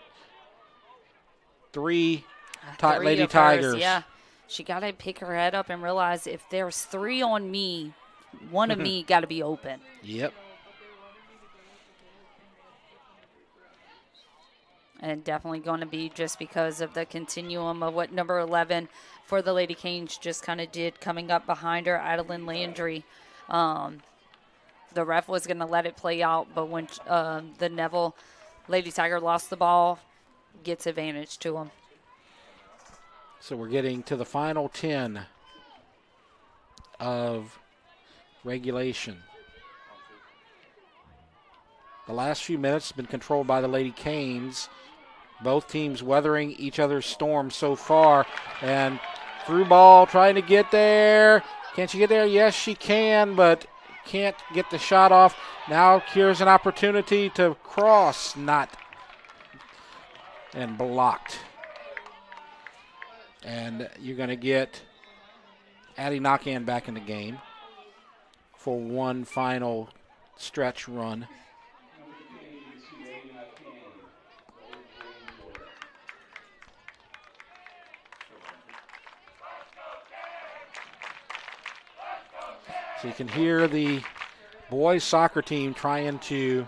Three Lady Tigers. Yeah, she got to pick her head up and realize if there's three on me, one of me got to be open. Yep. And definitely going to be just because of the continuum of what number 11 for the Lady Canes just kind of did coming up behind her, Adeline Landry. The ref was going to let it play out, but when the Neville Lady Tiger lost the ball, gets advantage to him. So we're getting to the final 10 of regulation. The last few minutes have been controlled by the Lady Canes. Both teams weathering each other's storm so far. And through ball, trying to get there. Can she get there? Yes, she can, but can't get the shot off. Now here's an opportunity to cross. Not. And blocked. And you're going to get Addie Knockan back in the game for one final stretch run. So you can hear the boys soccer team trying to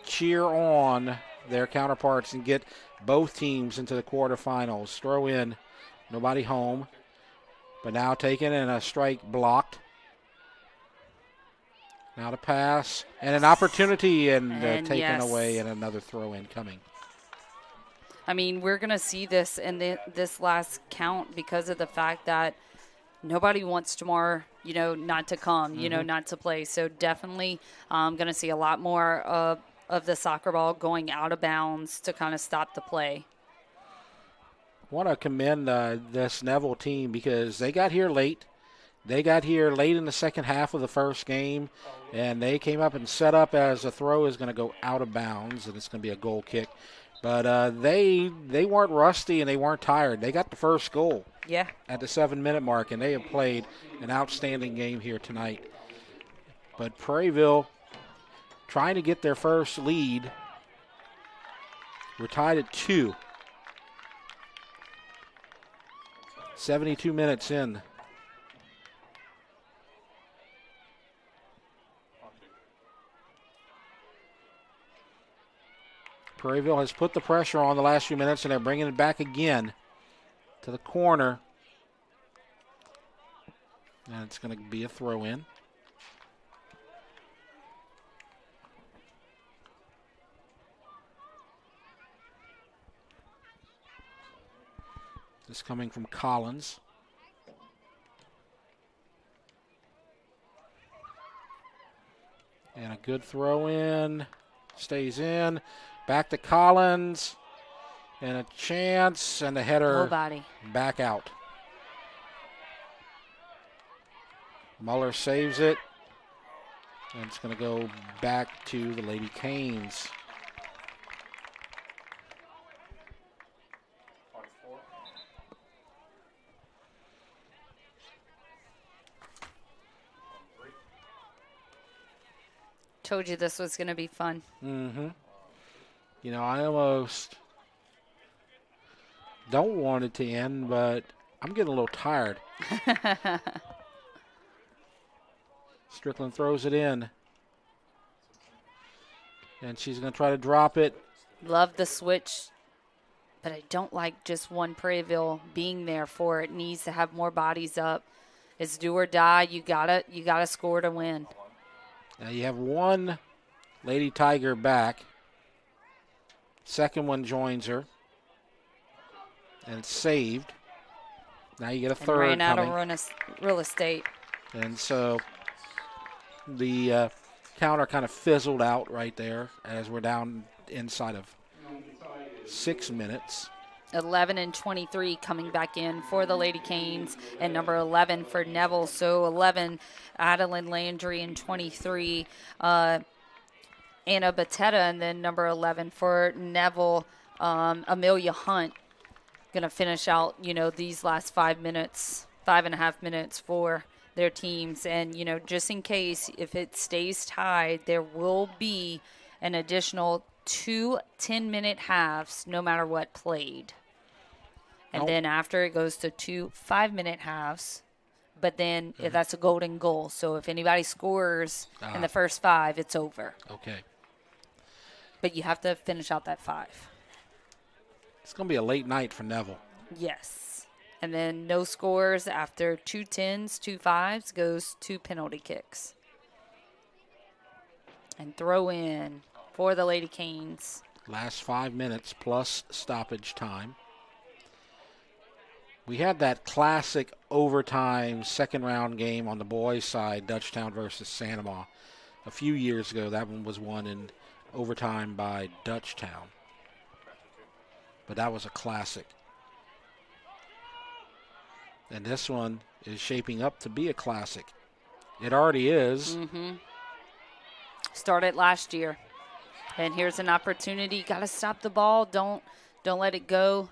cheer on their counterparts and get both teams into the quarterfinals. Throw in, nobody home, but now taken and a strike blocked. Now to pass and an opportunity and taken yes. away and another throw in coming. I mean, we're going to see this in this last count because of the fact that nobody wants tomorrow, not to come, not to play. So definitely going to see a lot more of the soccer ball going out of bounds to kind of stop the play. I want to commend this Neville team because they got here late. They got here late in the second half of the first game, and they came up and set up as the throw is going to go out of bounds, and it's going to be a goal kick. But they weren't rusty and they weren't tired. They got the first goal. Yeah. At the 7-minute mark, and they have played an outstanding game here tonight. But Prairieville trying to get their first lead. We're tied at 2. 72 minutes in. Prairieville has put the pressure on the last few minutes, and they're bringing it back again to the corner. And it's going to be a throw in. This coming from Collins. And a good throw in. Stays in. Back to Collins. And a chance. And the header Nobody. Back out. Muller saves it. And it's going to go back to the Lady Canes. Told you this was going to be fun. Mm-hmm. I almost don't want it to end, but I'm getting a little tired. Strickland throws it in. And she's going to try to drop it. Love the switch, but I don't like just one Prairieville being there for it. Needs to have more bodies up. It's do or die. You gotta score to win. Now you have one Lady Tiger back. Second one joins her. And it's saved. Now you get a third ran out coming. of real estate. And so the counter kind of fizzled out right there as we're down inside of 6 minutes. 11 and 23 coming back in for the Lady Canes, and number 11 for Neville. So 11, Adeline Landry, and 23, Anna Batetta, and then number 11 for Neville, Amelia Hunt. Going to finish out, these last 5.5 minutes for their teams. And, just in case, if it stays tied, there will be an additional 2 10-minute halves no matter what played. And then after it goes to 2 5-minute halves, but then that's a golden goal. So if anybody scores in the first 5, it's over. Okay. But you have to finish out that 5. It's going to be a late night for Neville. Yes. And then no scores after 2 10s, 2 5s goes to penalty kicks. And throw in for the Lady Canes. Last 5 minutes plus stoppage time. We had that classic overtime second round game on the boys' side, Dutchtown versus Sanoma. a few years ago. That one was won in overtime by Dutchtown. But that was a classic. And this one is shaping up to be a classic. It already is. Started last year. And here's an opportunity. Got to stop the ball. Don't let it go.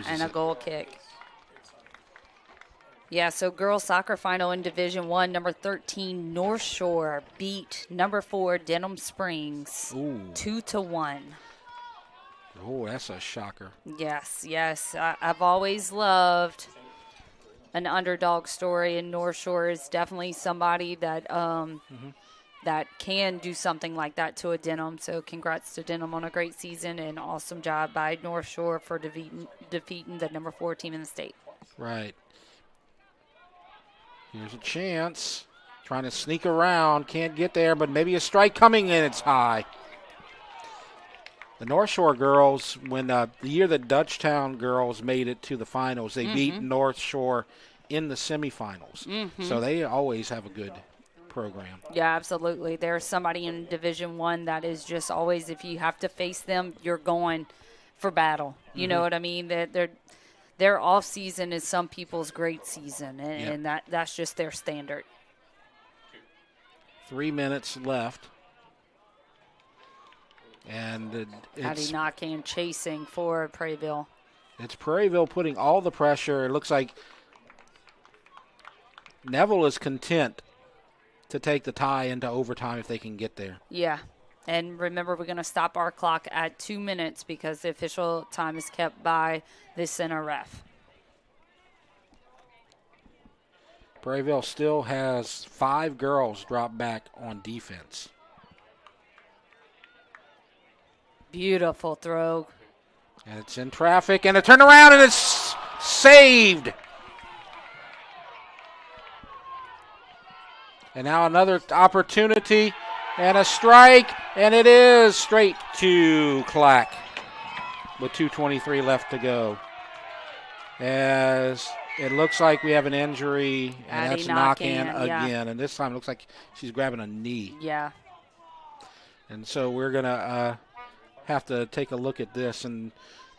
And a goal kick. Yeah, so girls soccer final in Division 1, number 13 North Shore beat number 4 Denham Springs 2-1. Oh, that's a shocker. Yes. I've always loved an underdog story, and North Shore is definitely somebody that that can do something like that to a Denham. So congrats to Denham on a great season, and awesome job by North Shore for defeating the number 4 team in the state. Right. Here's a chance. Trying to sneak around. Can't get there, but maybe a strike coming in. It's high. The North Shore girls, when the year that Dutchtown girls made it to the finals, they beat North Shore in the semifinals. So they always have a good program. Yeah, absolutely. There's somebody in Division 1 that is just always, if you have to face them, you're going for battle. You know what I mean? Their off season is some people's great season, and that's just their standard. 3 minutes left. And it's Adinaka chasing for Prairieville. It's Prairieville putting all the pressure. It looks like Neville is content to take the tie into overtime if they can get there. Yeah. And remember, we're going to stop our clock at 2 minutes because the official time is kept by the center ref. Prairieville still has 5 girls drop back on defense. Beautiful throw. And it's in traffic, and a turnaround, and it's saved. And now another opportunity and a strike, and it is straight to Clack with 2:23 left to go. As it looks like we have an injury, and that's a knock-in again. And this time it looks like she's grabbing a knee. Yeah. And so we're going to have to take a look at this. And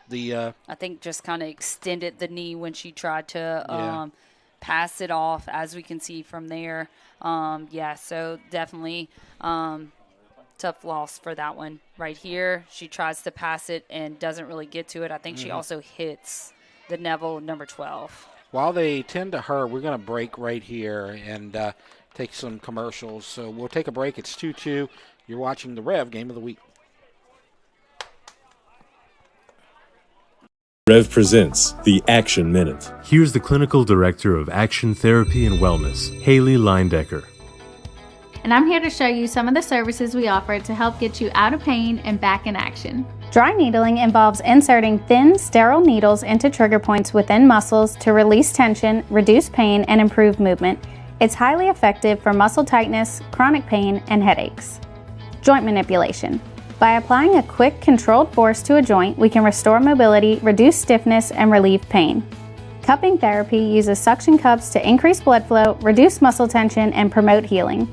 the I think just kind of extended the knee when she tried to pass it off, as we can see from there. So definitely tough loss for that one. Right here, she tries to pass it and doesn't really get to it. I think she also hits the Neville number 12. While they tend to her, we're going to break right here and take some commercials. So we'll take a break. It's 2-2. You're watching the Rev Game of the Week. Rev presents the Action Minute. Here's the Clinical Director of Action Therapy and Wellness, Haley Leindecker. And I'm here to show you some of the services we offer to help get you out of pain and back in action. Dry needling involves inserting thin, sterile needles into trigger points within muscles to release tension, reduce pain, and improve movement. It's highly effective for muscle tightness, chronic pain, and headaches. Joint manipulation. By applying a quick, controlled force to a joint, we can restore mobility, reduce stiffness, and relieve pain. Cupping therapy uses suction cups to increase blood flow, reduce muscle tension, and promote healing.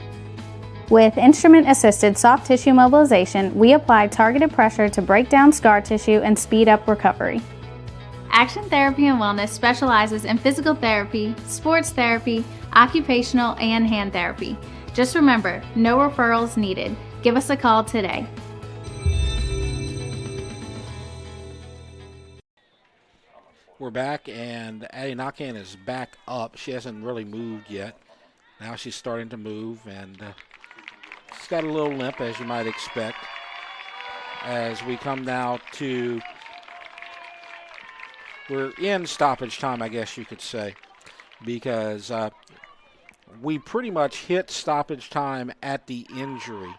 With instrument-assisted soft tissue mobilization, we apply targeted pressure to break down scar tissue and speed up recovery. Action Therapy and Wellness specializes in physical therapy, sports therapy, occupational, and hand therapy. Just remember, no referrals needed. Give us a call today. We're back, and Adinaka is back up. She hasn't really moved yet. Now she's starting to move, and she's got a little limp, as you might expect. As we come now to, we're in stoppage time, I guess you could say, because we pretty much hit stoppage time at the injury.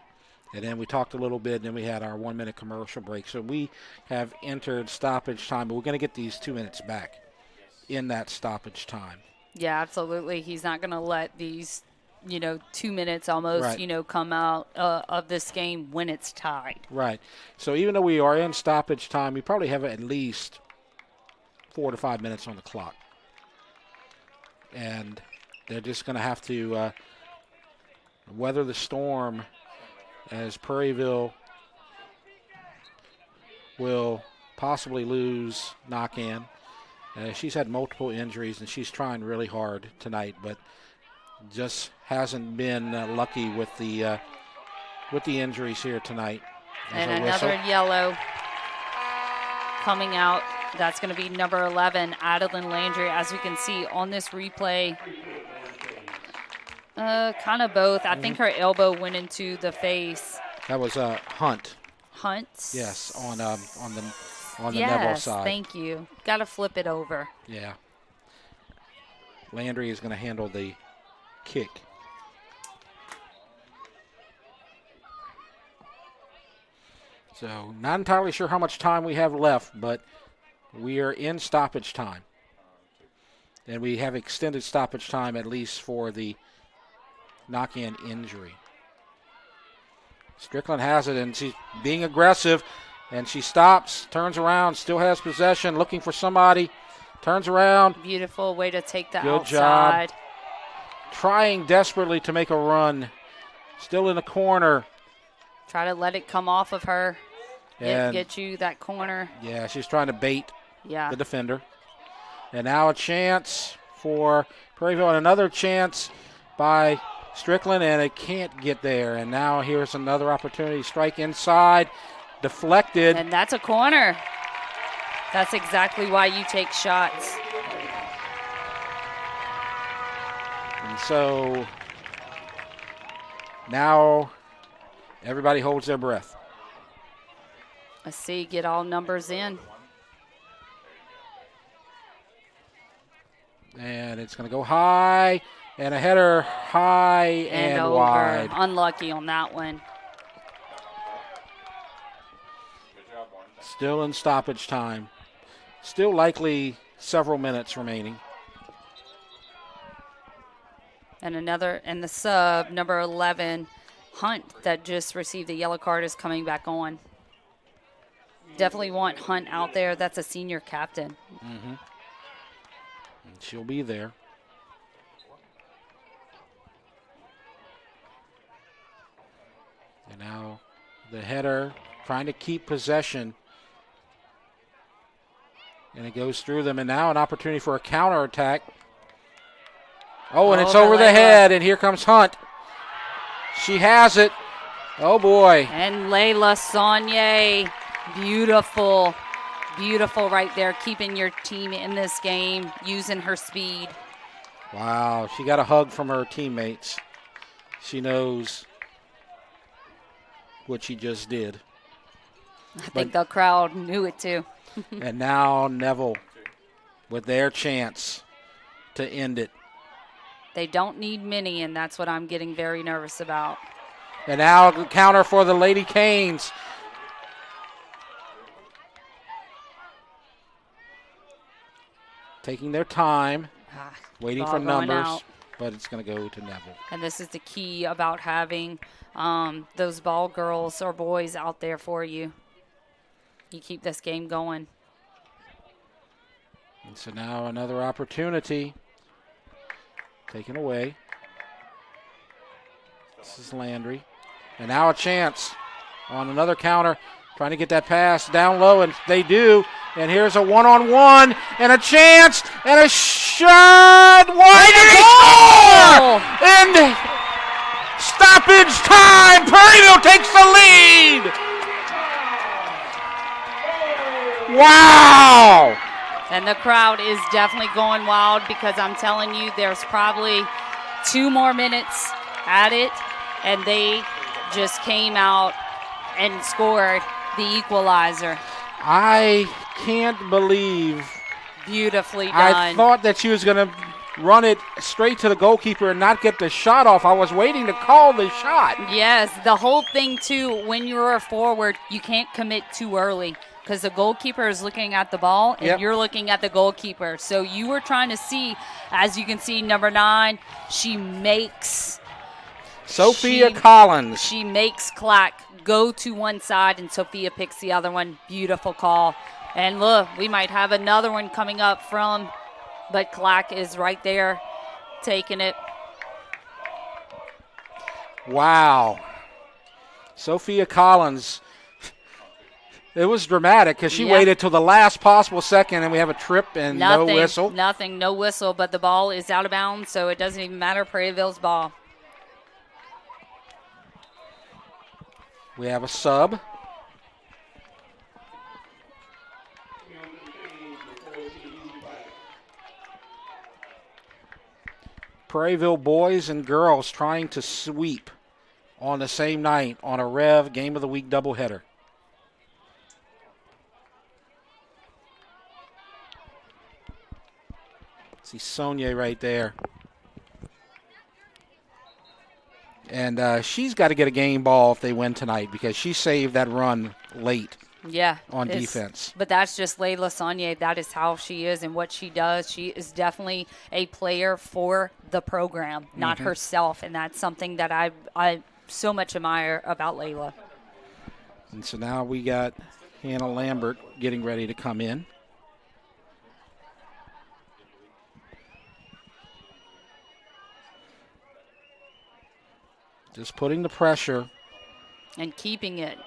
And then we talked a little bit, and then we had our 1 minute commercial break. So we have entered stoppage time, but we're going to get these 2 minutes back in that stoppage time. Yeah, absolutely. He's not going to let these, 2 minutes almost, come out of this game when it's tied. Right. So even though we are in stoppage time, we probably have at least 4 to 5 minutes on the clock. And they're just going to have to weather the storm as Prairieville will possibly lose knock-in. She's had multiple injuries, and she's trying really hard tonight, but just hasn't been lucky with the injuries here tonight. And another yellow coming out. That's going to be number 11, Adeline Landry. As we can see on this replay, kind of both. I think her elbow went into the face. That was Hunt. Hunt? Yes, on the Neville yes, side. Thank you. Got to flip it over. Yeah. Landry is going to handle the kick. So not entirely sure how much time we have left, but we are in stoppage time. And we have extended stoppage time at least for the knock-in injury. Strickland has it, and she's being aggressive, and she stops, turns around, still has possession, looking for somebody, turns around. Beautiful way to take the Good outside. job. Trying desperately to make a run. Still in the corner. Try to let it come off of her. And get you that corner. Yeah, she's trying to bait the defender. And now a chance for Prairieville, and another chance by Strickland, and it can't get there. And now here's another opportunity. Strike inside, deflected. And that's a corner. That's exactly why you take shots. And so now everybody holds their breath. Let's see, get all numbers in. And it's going to go high, and a header high and over. Wide. Unlucky on that one. Still in stoppage time. Still likely several minutes remaining. And the sub, number 11, Hunt, that just received a yellow card, is coming back on. Definitely want Hunt out there. That's a senior captain. Mm-hmm. And she'll be there. And now the header, trying to keep possession. And it goes through them. And now an opportunity for a counterattack. Oh, and it's over the head. And here comes Hunt. She has it. Oh, boy. And Layla Saunier. Beautiful. Beautiful right there. Keeping your team in this game. Using her speed. Wow. She got a hug from her teammates. She knows what she just did. I think the crowd knew it too. And now Neville with their chance to end it. They don't need many, and that's what I'm getting very nervous about. And now the counter for the Lady Canes. Taking their time, waiting for numbers, but it's going to go to Neville. And this is the key about having those ball girls or boys out there for you. You keep this game going. And so now another opportunity taken away. This is Landry. And now a chance on another counter, trying to get that pass down low, and they do. And here's a one-on-one, and a chance, and a shot. Wide and score! And stoppage time. Prairieville takes the lead. Wow! And the crowd is definitely going wild, because I'm telling you, there's probably 2 more minutes at it, and they just came out and scored the equalizer. I can't believe. Beautifully done. I thought that she was going to run it straight to the goalkeeper and not get the shot off. I was waiting to call the shot. Yes, the whole thing, too, when you're a forward, you can't commit too early, because the goalkeeper is looking at the ball and you're looking at the goalkeeper. So you were trying to see, as you can see, number 9, she makes Sophia Collins. She makes Clack go to one side, and Sophia picks the other one. Beautiful call. And look, we might have another one coming up from, but Clack is right there taking it. Wow. Sophia Collins. It was dramatic because she waited till the last possible second, and we have a trip and no whistle. No whistle, but the ball is out of bounds, so it doesn't even matter. Prairieville's ball. We have a sub. Prairieville boys and girls trying to sweep on the same night on a Rev Game of the Week doubleheader. See Sonia right there. And she's got to get a game ball if they win tonight because she saved that run late on defense. But that's just Layla Saunier. That is how she is and what she does. She is definitely a player for the program, not herself. And that's something that I so much admire about Layla. And so now we got Hannah Lambert getting ready to come in. Just putting the pressure. And keeping it.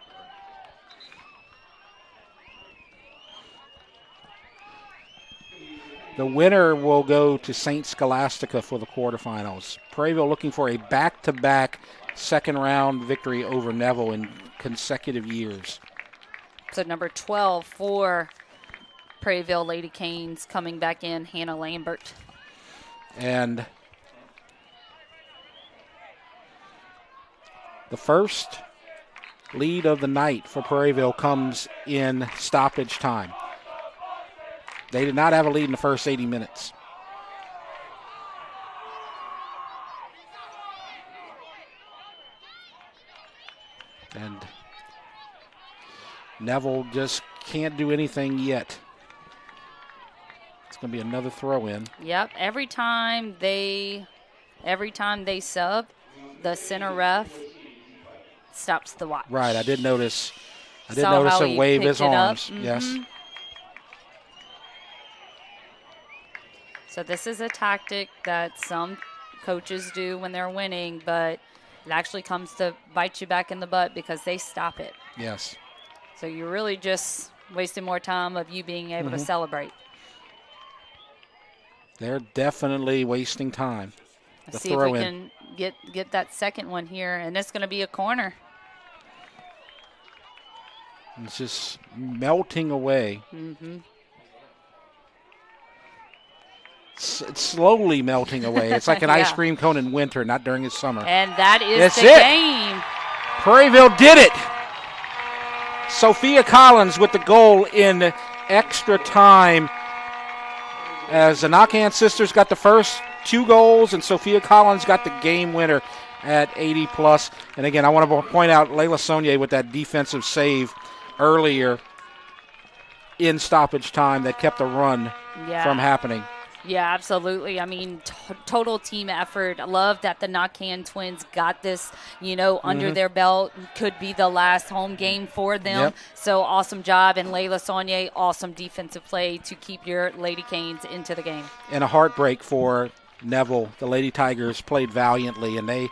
The winner will go to St. Scholastica for the quarterfinals. Prairieville looking for a back-to-back second-round victory over Neville in consecutive years. So number 12 for Prairieville Lady Canes coming back in, Hannah Lambert. And the first lead of the night for Prairieville comes in stoppage time. They did not have a lead in the first 80 minutes. And Neville just can't do anything yet. It's going to be another throw in. Yep, every time they sub, the center ref stops the watch. Right, I did notice him wave his arms. Yes. So this is a tactic that some coaches do when they're winning, but it actually comes to bite you back in the butt because they stop it. Yes. So you're really just wasting more time of you being able to celebrate. They're definitely wasting time. Let's see if we can get that second one here, and it's going to be a corner. It's just melting away. It's slowly melting away. It's like an ice cream cone in winter, not during the summer. And that is the game. Prairieville did it. Sophia Collins with the goal in extra time as the Knockhand sisters got the first 2 goals and Sophia Collins got the game winner at 80+. And again, I want to point out Layla Saunier with that defensive save earlier in stoppage time that kept the run from happening. Yeah, absolutely. I mean, total team effort. I love that the Knockhand twins got this, under their belt. Could be the last home game for them. Yep. So awesome job. And Layla Saunier, awesome defensive play to keep your Lady Canes into the game. And a heartbreak for Neville. The Lady Tigers played valiantly, and they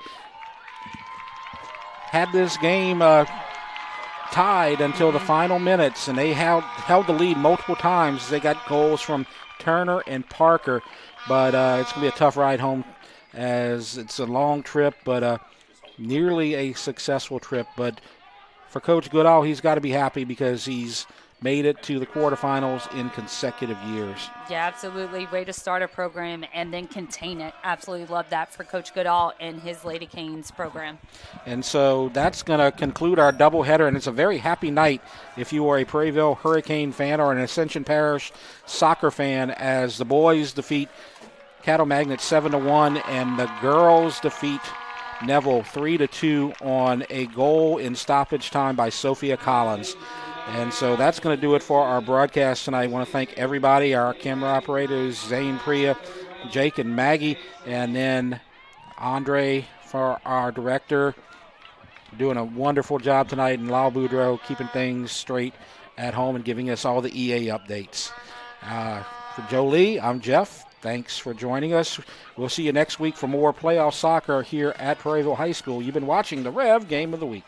had this game tied until the final minutes, and they held the lead multiple times. They got goals from Turner and Parker, but it's going to be a tough ride home as it's a long trip, but nearly a successful trip. But for Coach Goodall, he's got to be happy because he's made it to the quarterfinals in consecutive years. Yeah, absolutely. Way to start a program and then contain it. Absolutely love that for Coach Goodall and his Lady Canes program. And so that's going to conclude our doubleheader, and it's a very happy night if you are a Prairieville Hurricane fan or an Ascension Parish soccer fan, as the boys defeat Cattle Magnet 7-1 and the girls defeat Neville 3-2 on a goal in stoppage time by Sophia Collins. And so that's going to do it for our broadcast tonight. I want to thank everybody, our camera operators, Zane, Priya, Jake, and Maggie, and then Andre for our director, doing a wonderful job tonight, and Lal Boudreau keeping things straight at home and giving us all the EA updates. For Joe Lee, I'm Jeff. Thanks for joining us. We'll see you next week for more playoff soccer here at Prairieville High School. You've been watching the Rev Game of the Week.